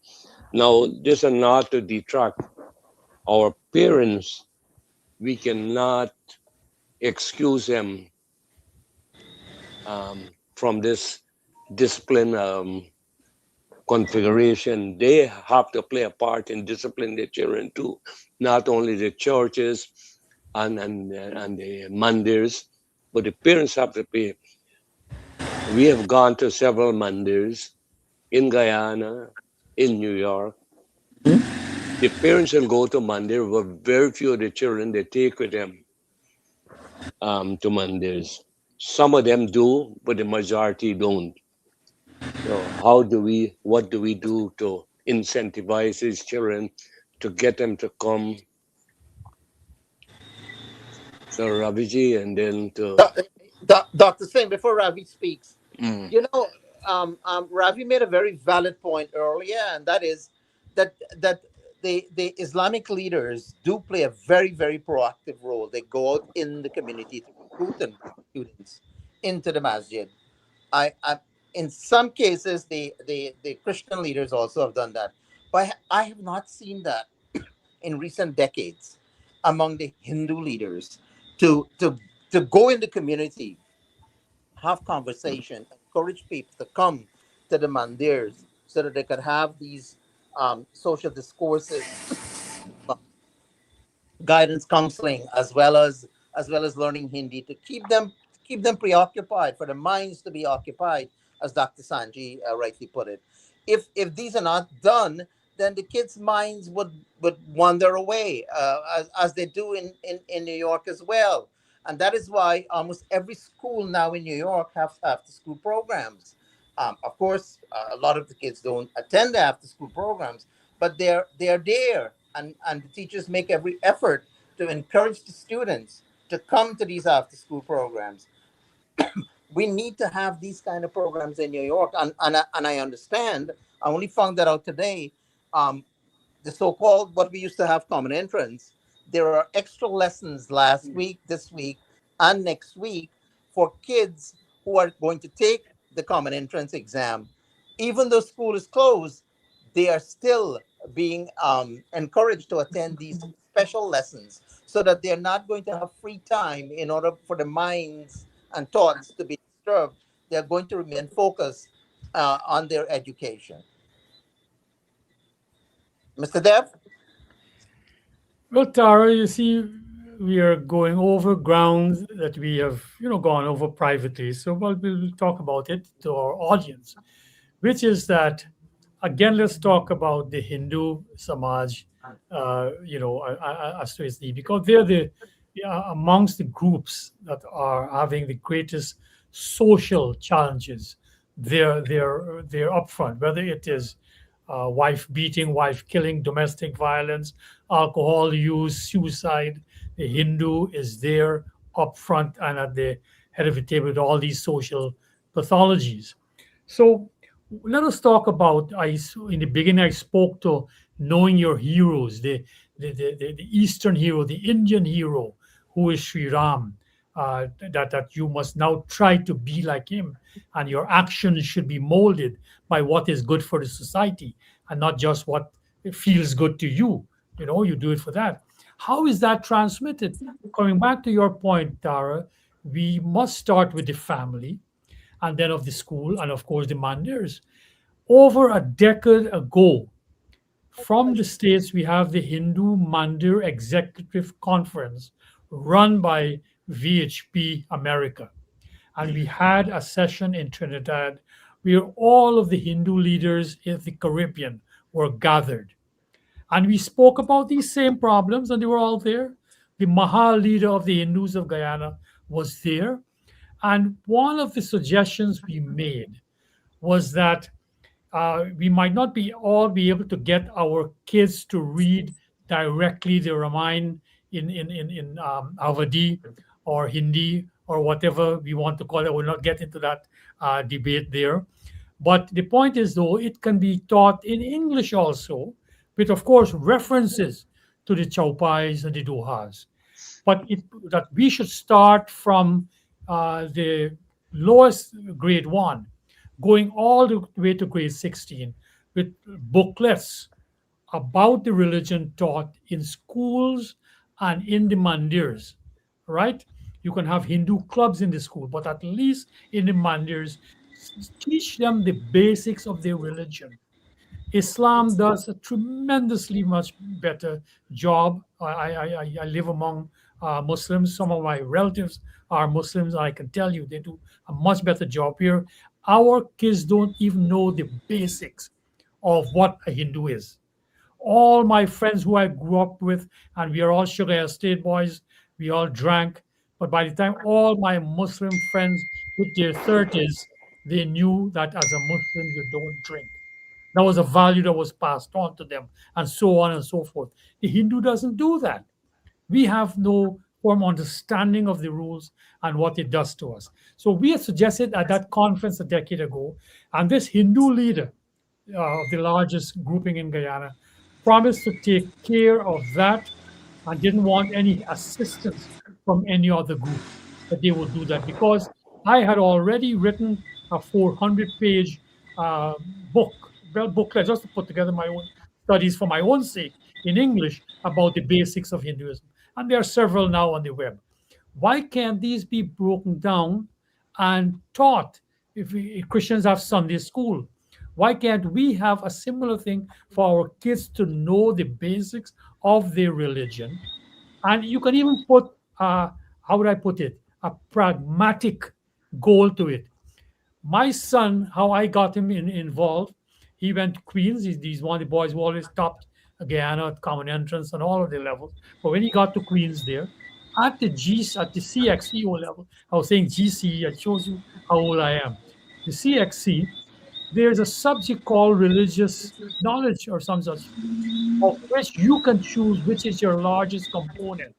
Now, this is not to detract our parents. We cannot excuse them from this discipline configuration. They have to play a part in disciplining their children too, not only the churches and the mandirs, but the parents have to pay. We have gone to several mandirs in Guyana, in New York. The parents will go to mandir, but very few of the children they take with them to mandirs. Some of them do, but the majority don't. So what do we do to incentivize these children to get them to come to Raviji and then to Dr. Singh, before Ravi speaks, mm, you know, Ravi made a very valid point earlier, and that is that the Islamic leaders do play a very, very proactive role. They go out in the community to recruit and bring students into the masjid. I in some cases, the Christian leaders also have done that, but I have not seen that in recent decades among the Hindu leaders to go in the community, have conversation, encourage people to come to the mandirs so that they could have these social discourses, guidance counseling, as well as learning Hindi to keep them preoccupied, for their minds to be occupied, as Dr. Sanji rightly put it. If these are not done, then the kids' minds would wander away, as they do in New York as well. And that is why almost every school now in New York have after school programs. Of course, a lot of the kids don't attend the after school programs, but they're there, and the teachers make every effort to encourage the students to come to these after school programs. We need to have these kind of programs in New York, and I understand. I only found that out today. um, the so-called, what we used to have, common entrance, there are extra lessons last week, this week, and next week for kids who are going to take the common entrance exam. Even though school is closed, they are still being encouraged to attend these special lessons so that they're not going to have free time in order for the minds and thoughts to be disturbed. They're going to remain focused on their education. Mr. Dev? Well, Tara, you see, we are going over ground that we have, gone over privately. So, well, we'll talk about it to our audience, which is that, again, let's talk about the Hindu Samaj, as to its need, because they're amongst the groups that are having the greatest social challenges. They're upfront, whether it is wife beating, wife killing, domestic violence, alcohol use, suicide. The Hindu is there up front and at the head of the table with all these social pathologies. So let us talk about. In the beginning, I spoke to knowing your heroes, the Eastern hero, the Indian hero, who is Sri Ram. That you must now try to be like him, and your actions should be molded by what is good for the society and not just what feels good to you. You do it for that. How is that transmitted? Coming back to your point, Tara, we must start with the family and then of the school and of course the mandirs. Over a decade ago, from the States, we have the Hindu Mandir Executive Conference run by VHP America. And we had a session in Trinidad where all of the Hindu leaders in the Caribbean were gathered. And we spoke about these same problems, and they were all there. The Mahal leader of the Hindus of Guyana was there. And one of the suggestions we made was that we might not be all be able to get our kids to read directly the Ramayana in Avadi or Hindi or whatever we want to call it. We'll not get into that debate there. But the point is, though, it can be taught in English also, with, of course, references to the Chaupais and the Dohas. But that we should start from the lowest grade one, going all the way to grade 16 with booklets about the religion taught in schools and in the mandirs, right? You can have Hindu clubs in the school, but at least in the mandirs, teach them the basics of their religion. Islam does a tremendously much better job. I live among Muslims. Some of my relatives are Muslims. I can tell you they do a much better job here. Our kids don't even know the basics of what a Hindu is. All my friends who I grew up with, and we are all sugar estate boys, we all drank. But by the time all my Muslim friends hit their 30s, they knew that as a Muslim, you don't drink. That was a value that was passed on to them, and so on and so forth. The Hindu doesn't do that. We have no firm understanding of the rules and what it does to us. So we had suggested at that conference a decade ago, and this Hindu leader of the largest grouping in Guyana promised to take care of that and didn't want any assistance from any other group, that they would do that because I had already written a 400-page uh, book, booklet, just to put together my own studies for my own sake in English about the basics of Hinduism. And there are several now on the web. Why can't these be broken down and taught? If Christians have Sunday school, why can't we have a similar thing for our kids to know the basics of their religion? And you can even put, how would I put it, a pragmatic goal to it. My son, how I got him involved, he went to Queens. He's one of the boys who always topped Guyana at common entrance and all of the levels. But when he got to Queens there, at the CXCO level, I was saying GCE, it shows you how old I am. The CXC, there's a subject called religious knowledge or some such, of which you can choose which is your largest component.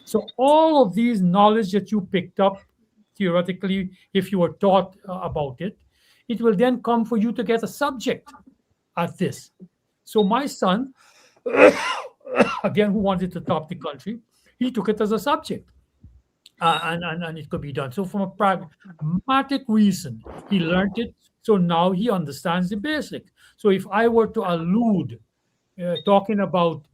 So all of these knowledge that you picked up theoretically, if you were taught about it, it will then come for you to get a subject at this. So my son, again, who wanted to top the country, he took it as a subject. And it could be done. So, from a pragmatic reason, he learned it. So now he understands the basic. So, if I were to allude, talking about,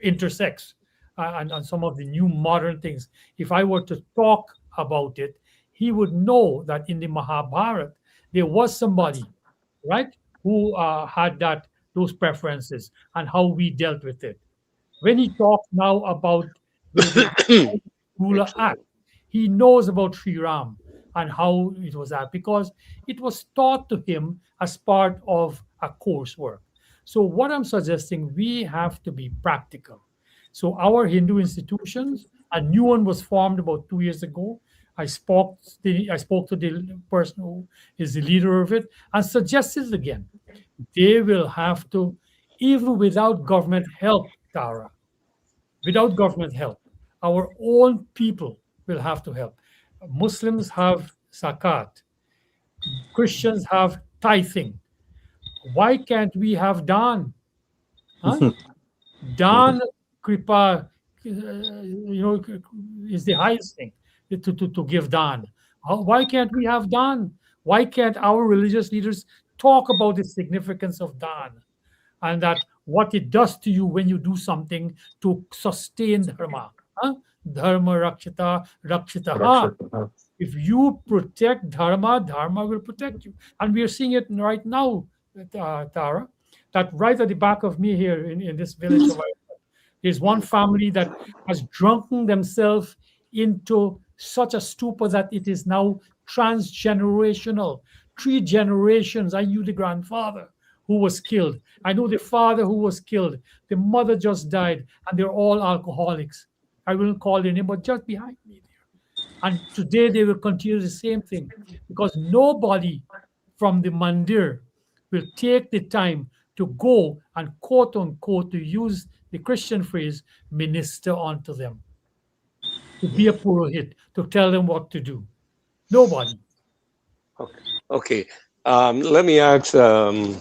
intersex and some of the new modern things, if I were to talk about it, he would know that in the Mahabharata, there was somebody, right, who had those preferences and how we dealt with it. When he talks now about the Ruler Act, he knows about Sri Ram and how it was at because it was taught to him as part of a coursework. So, what I'm suggesting, we have to be practical. So, our Hindu institutions, a new one was formed about 2 years ago. I spoke to the person who is the leader of it and suggested it again. They will have to, even without government help, Tara, without government help, our own people will have to help. Muslims have zakat, Christians have tithing. Why can't we have dan? Huh? Dan kripa, is the highest thing to give dan. Why can't we have dan? Why can't our religious leaders talk about the significance of dan and that what it does to you when you do something to sustain dharma? Huh? Dharma rakshita rakshitaha. If you protect dharma, dharma will protect you. And we are seeing it right now, Tara, that right at the back of me here in this village of ours, there's one family that has drunken themselves into such a stupor that it is now transgenerational. 3 generations. I knew the grandfather who was killed. I know the father who was killed. The mother just died, and they're all alcoholics. I will not call their name, but just behind me there. And today they will continue the same thing because nobody from the mandir will take the time to go and quote unquote, to use the Christian phrase, minister unto them, to be a purohit, to tell them what to do. Nobody. Okay. Okay. Let me ask Dr.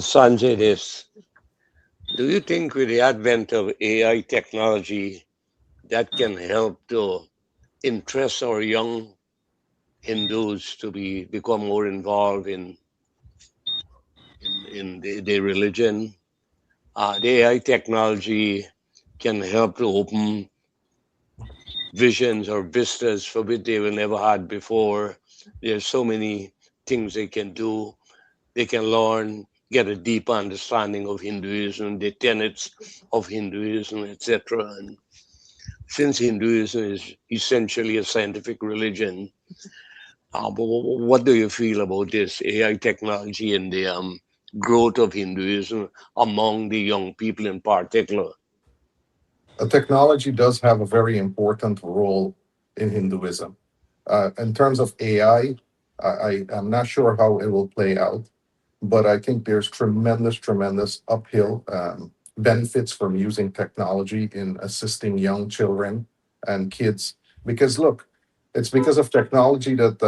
Sanjay this. Do you think with the advent of AI technology that can help to interest our young Hindus to become more involved in their religion? The AI technology can help to open visions or vistas for which they were never had before. There's so many things they can do. They can learn, get a deep understanding of Hinduism, the tenets of Hinduism, etc. And since Hinduism is essentially a scientific religion, what do you feel about this AI technology and the growth of Hinduism among the young people in particular? Technology does have a very important role in Hinduism. In terms of AI, am not sure how it will play out, but I think there's tremendous uphill benefits from using technology in assisting young children and kids. Because look, it's because of technology that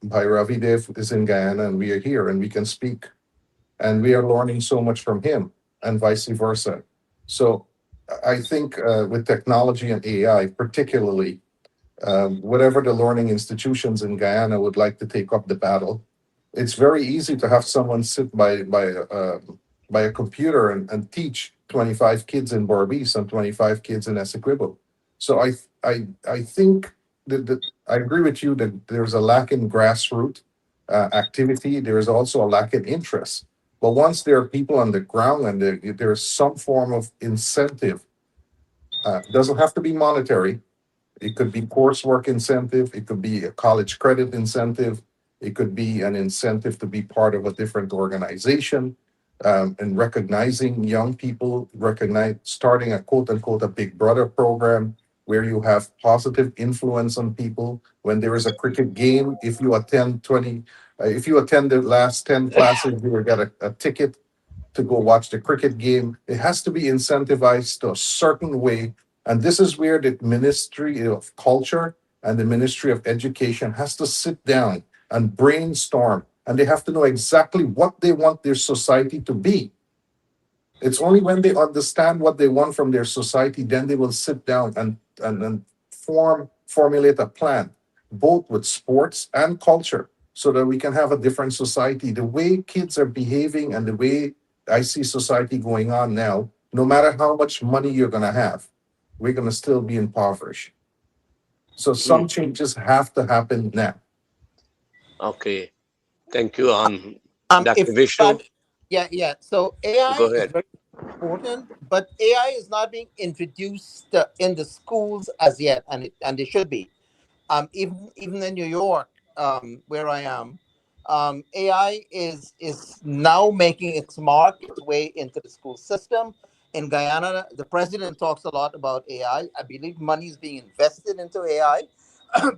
Bhai Ravi Dev is in Guyana and we are here and we can speak and we are learning so much from him and vice versa. So I think with technology and AI, particularly, whatever the learning institutions in Guyana would like to take up the battle, it's very easy to have someone sit by a computer and teach 25 kids in Berbice and 25 kids in Essequibo. So I think that I agree with you that there's a lack in grassroots activity. There is also a lack in interest. But once there are people on the ground and there's some form of incentive, doesn't have to be monetary. It could be coursework incentive. It could be a college credit incentive. It could be an incentive to be part of a different organization, and recognizing young people, starting a quote unquote a big brother program where you have positive influence on people. When there is a cricket game, if you attend the last 10 classes, you will get a ticket to go watch the cricket game. It has to be incentivized to a certain way. And this is where the Ministry of Culture and the Ministry of Education has to sit down and brainstorm. And they have to know exactly what they want their society to be. It's only when they understand what they want from their society, then they will sit down and formulate a plan, both with sports and culture, so that we can have a different society. The way kids are behaving and the way I see society going on now, no matter how much money you're going to have, we're going to still be impoverished. So some Mm, changes have to happen now. okay, thank you. Dr. If Vishnu, I'm, yeah, yeah. So AI go is ahead. very important, but AI is not being introduced in the schools as yet, and it should be. Even in New York, where I am, AI is now making its mark, its way into the school system. In Guyana, the president talks a lot about AI. I believe money is being invested into AI,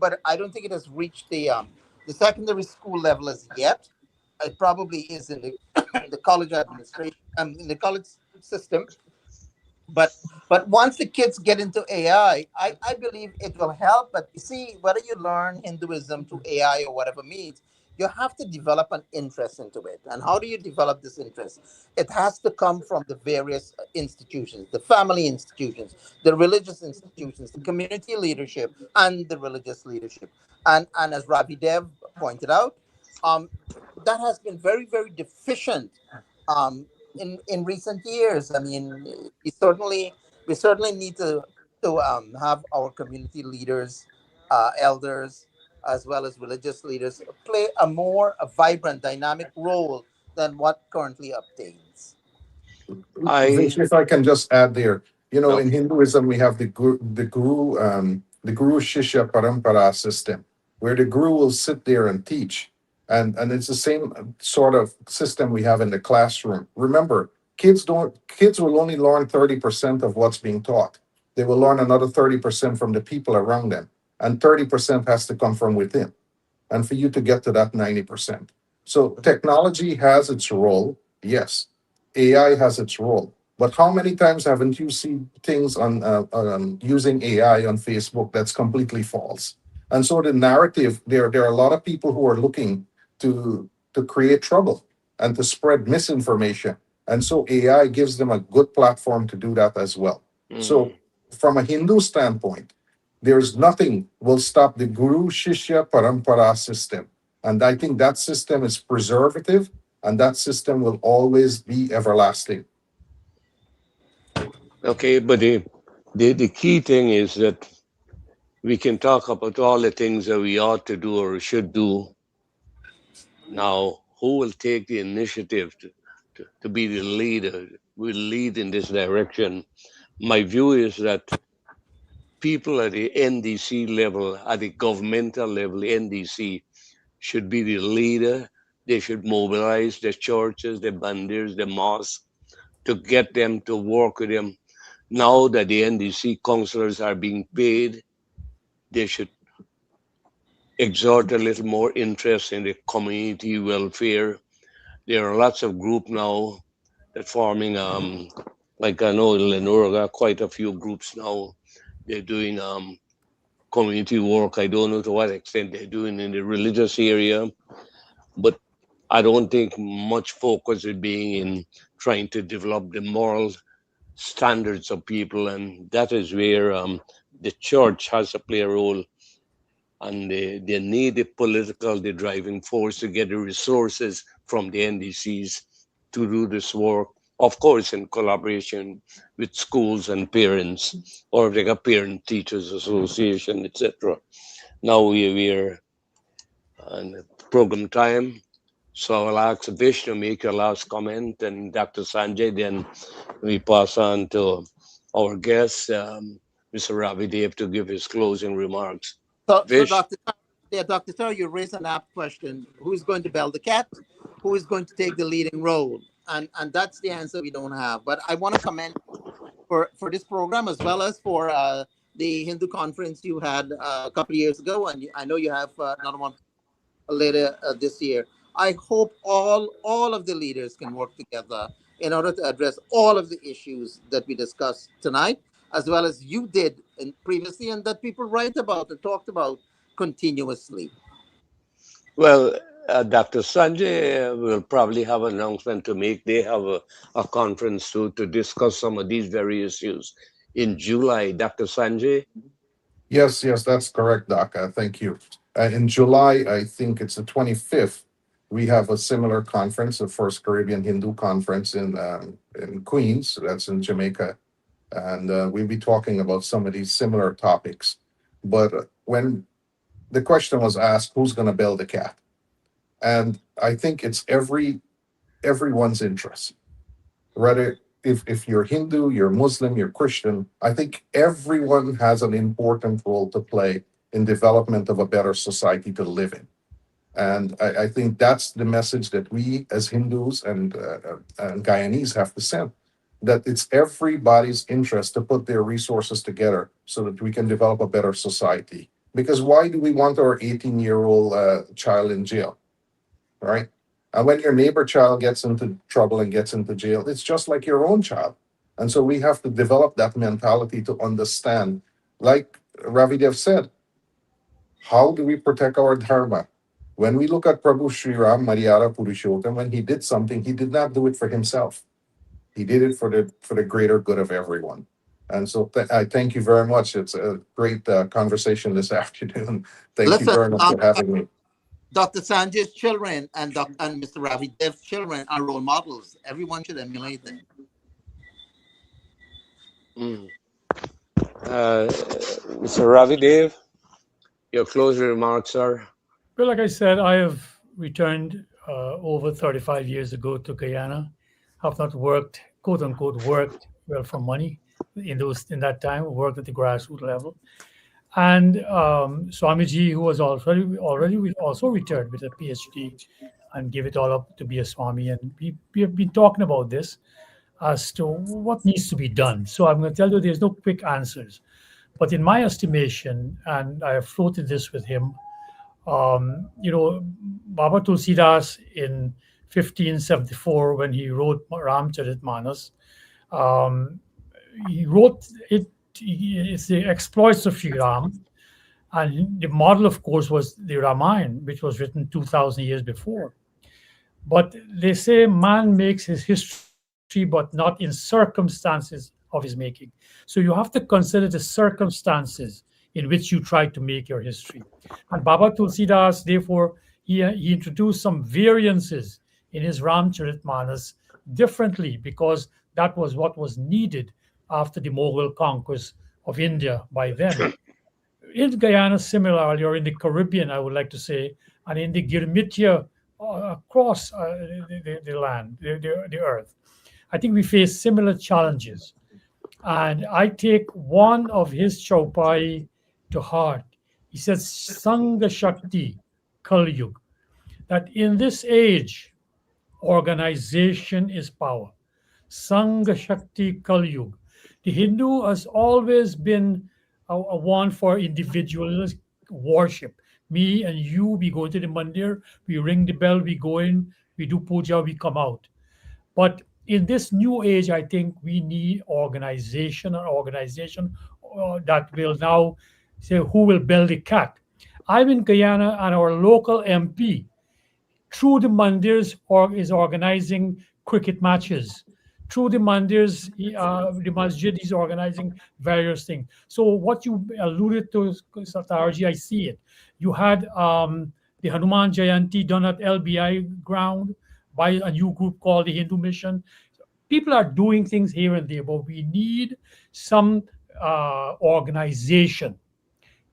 but I don't think it has reached the secondary school level as yet. It probably is in the the college administration, in the college system, but once the kids get into I believe it will help. But you see, whether you learn Hinduism through AI or whatever means, you have to develop an interest into it. And how do you develop this interest? It has to come from the various institutions, the family institutions, the religious institutions, the community leadership, and the religious leadership. And as Ravi Dev pointed out, um, that has been very deficient um, in recent years. I mean, we certainly need to have our community leaders, elders, as well as religious leaders play a vibrant, dynamic role than what currently obtains. I If I can just add there, in okay. Hinduism we have the Guru Shishya Parampara system, where the Guru will sit there and teach, and it's the same sort of system we have in the classroom. Remember, kids will only learn 30% of what's being taught. They will learn another 30% from the people around them. and 30% has to come from within. And for you to get to that 90%. So technology has its role, yes. AI has its role. But how many times haven't you seen things on using AI on Facebook that's completely false? And so the narrative, there are a lot of people who are looking to create trouble and to spread misinformation. And so AI gives them a good platform to do that as well. So from a Hindu standpoint, there's nothing will stop the Guru Shishya Parampara system. And I think that system is preservative and that system will always be everlasting. Okay, but the key thing is that we can talk about all the things that we ought to do or should do. Now, who will take the initiative to be the leader, will lead in this direction? My view is that people at the NDC level, at the governmental level, NDC should be the leader. They should mobilize the churches, the bandits, the mosques to get them to work with them. Now that the NDC councillors are being paid, they should exert a little more interest in the community welfare. There are lots of groups now that forming, like I know in Lenora got quite a few groups now. They're doing community work. I don't know to what extent they're doing in the religious area, but I don't think much focus is being in trying to develop the moral standards of people, and that is where the church has to play a role, and they need the political, the driving force to get the resources from the NDCs to do this work. Of course, in collaboration with schools and parents, or if they got parent teachers association, etc. Now we're on program time, so I'll ask Vish to make your last comment, and Dr. Sanjay, then we pass on to our guest, Mr. Ravi Dev, to give his closing remarks. So Vish? Dr. Yeah, Dr. Tar, you raised an apt question. Who is going to bell the cat? Who is going to take the leading role? And that's the answer we don't have. But I want to commend for this program as well as for the Hindu conference you had a couple of years ago, and I know you have another one later this year. I hope all of the leaders can work together in order to address all of the issues that we discussed tonight, as well as you did previously, and that people write about and talked about continuously. Well, Dr. Sanjay will probably have an announcement to make. They have a conference to discuss some of these very issues in July. Dr. Sanjay? Yes, yes, that's correct, Doc. Thank you. In July, I think it's the 25th, we have a similar conference, the First Caribbean Hindu Conference in Queens, that's in Jamaica. And we'll be talking about some of these similar topics. But when the question was asked, who's going to build the cat? And I think it's everyone's interest. Whether if you're Hindu, you're Muslim, you're Christian, I think everyone has an important role to play in development of a better society to live in. And I think that's the message that we as Hindus and Guyanese have to send, that it's everybody's interest to put their resources together so that we can develop a better society. Because why do we want our 18-year-old child in jail, right? And when your neighbor child gets into trouble and gets into jail, it's just like your own child. And so we have to develop that mentality to understand, like Ravi Dev said, how do we protect our dharma? When we look at Prabhu Sri Ram Maryada Purushottam, when he did something, he did not do it for himself. He did it for the greater good of everyone. And so I thank you very much. It's a great conversation this afternoon. Thank you Listen, very much for having me. Dr. Sanjay's children and Mr. Ravi Dev's children are role models. Everyone should emulate them. Mm. Mr. Ravi Dev, your closing remarks are? Well, like I said, I have returned over 35 years ago to Guyana. Have not worked, quote unquote, worked well for money in that time. Worked at the grassroots level, and Swamiji, who was already also returned with a PhD, and gave it all up to be a Swami. And we have been talking about this as to what needs to be done. So I'm going to tell you, there's no quick answers, But in my estimation, and I have floated this with him, Baba Tulsidas in 1574, when he wrote Ramcharitmanas, um, he wrote it. It's the exploits of Sri Ram, and the model, of course, was the Ramayana, which was written 2,000 years before. But they say man makes his history, but not in circumstances of his making. So you have to consider the circumstances in which you try to make your history. And Baba Tulsidas, therefore, he introduced some variances in his Ramcharitmanas differently, because that was what was needed after the Mughal conquest of India by then. In Guyana, similarly, or in the Caribbean, I would like to say, and in the Girmitia across the land, the earth, I think we face similar challenges. And I take one of his chaupai to heart. He says, Sangha Shakti Kal Yug, that in this age, organization is power. Sangha Shakti Kal Yug. The Hindu has always been a one for individualist worship. Me and you, we go to the mandir, we ring the bell, we go in, we do puja, we come out. But in this new age, I think we need organization, an organization that will now say who will build the cat. I'm in Guyana, and our local MP through the mandirs is organizing cricket matches. Through the mandirs, the masjid is organizing various things. So what you alluded to, Satarji, I see it. You had the Hanuman Jayanti done at LBI ground by a new group called the Hindu Mission. People are doing things here and there, but we need some organization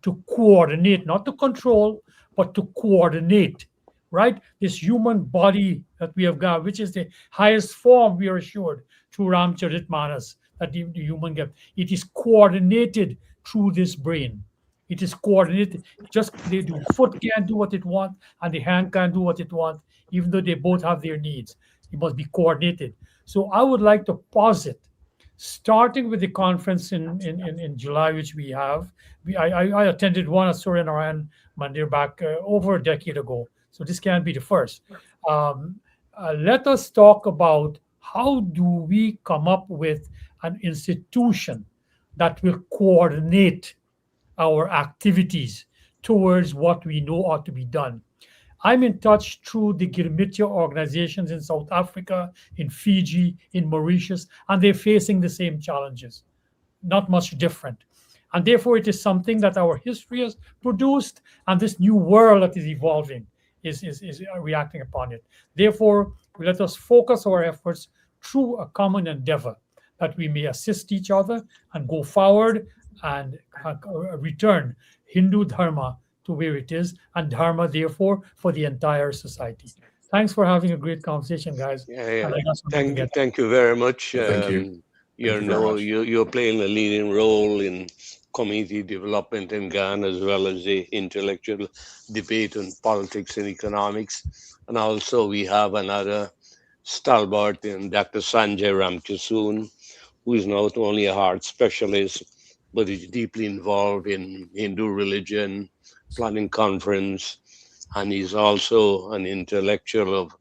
to coordinate, not to control, but to coordinate, right? This human body that we have got, which is the highest form, we are assured, through Ramcharitmanas, that the human get. It is coordinated through this brain. It is coordinated. Just the foot can't do what it wants, and the hand can't do what it wants, even though they both have their needs. It must be coordinated. So I would like to posit, starting with the conference in July, which we have. I attended one at Surya Narayan Mandir back over a decade ago. So this can't be the first. Let us talk about how do we come up with an institution that will coordinate our activities towards what we know ought to be done. I'm in touch through the Girmitia organizations in South Africa, in Fiji, in Mauritius, and they're facing the same challenges, not much different. And therefore, it is something that our history has produced, and this new world that is evolving is reacting upon it. Therefore, let us focus our efforts through a common endeavor that we may assist each other and go forward and return Hindu Dharma to where it is, and Dharma, therefore, for the entire society. Thanks for having a great conversation, guys. Yeah, yeah. And I got something to get. Thank you very much. Thank you. You you very know, much. you're playing a leading role in community development in Ghana, as well as the intellectual debate on politics and economics. And also, we have another stalwart in Dr. Sanjay Ramchasoon, who is not only a heart specialist, but is deeply involved in Hindu religion, planning conference, and he's also an intellectual of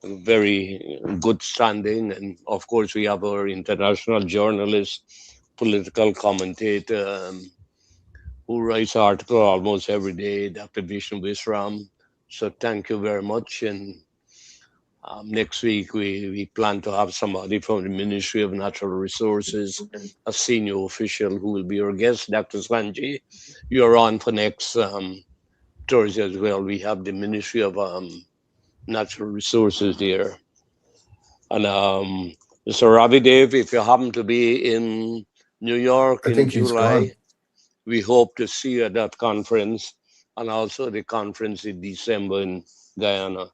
very good standing. And of course, we have our international journalist, political commentator, who writes article almost every day, Dr. Vishnu Visram. So thank you very much. And next week, we plan to have somebody from the Ministry of Natural Resources, a senior official who will be our guest, Dr. Sanjay. You're on for next Thursday as well. We have the Ministry of Natural Resources there. And Mr. Ravi Dev, if you happen to be in New York I in think he's July, gone. we hope to see you at that conference, and also the conference in December in Guyana.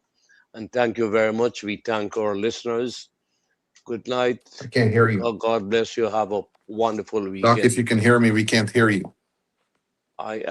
And thank you very much. We thank our listeners. Good night. I can't hear you. God bless you. Have a wonderful Doc, if weekend. you can hear me, we can't hear you. I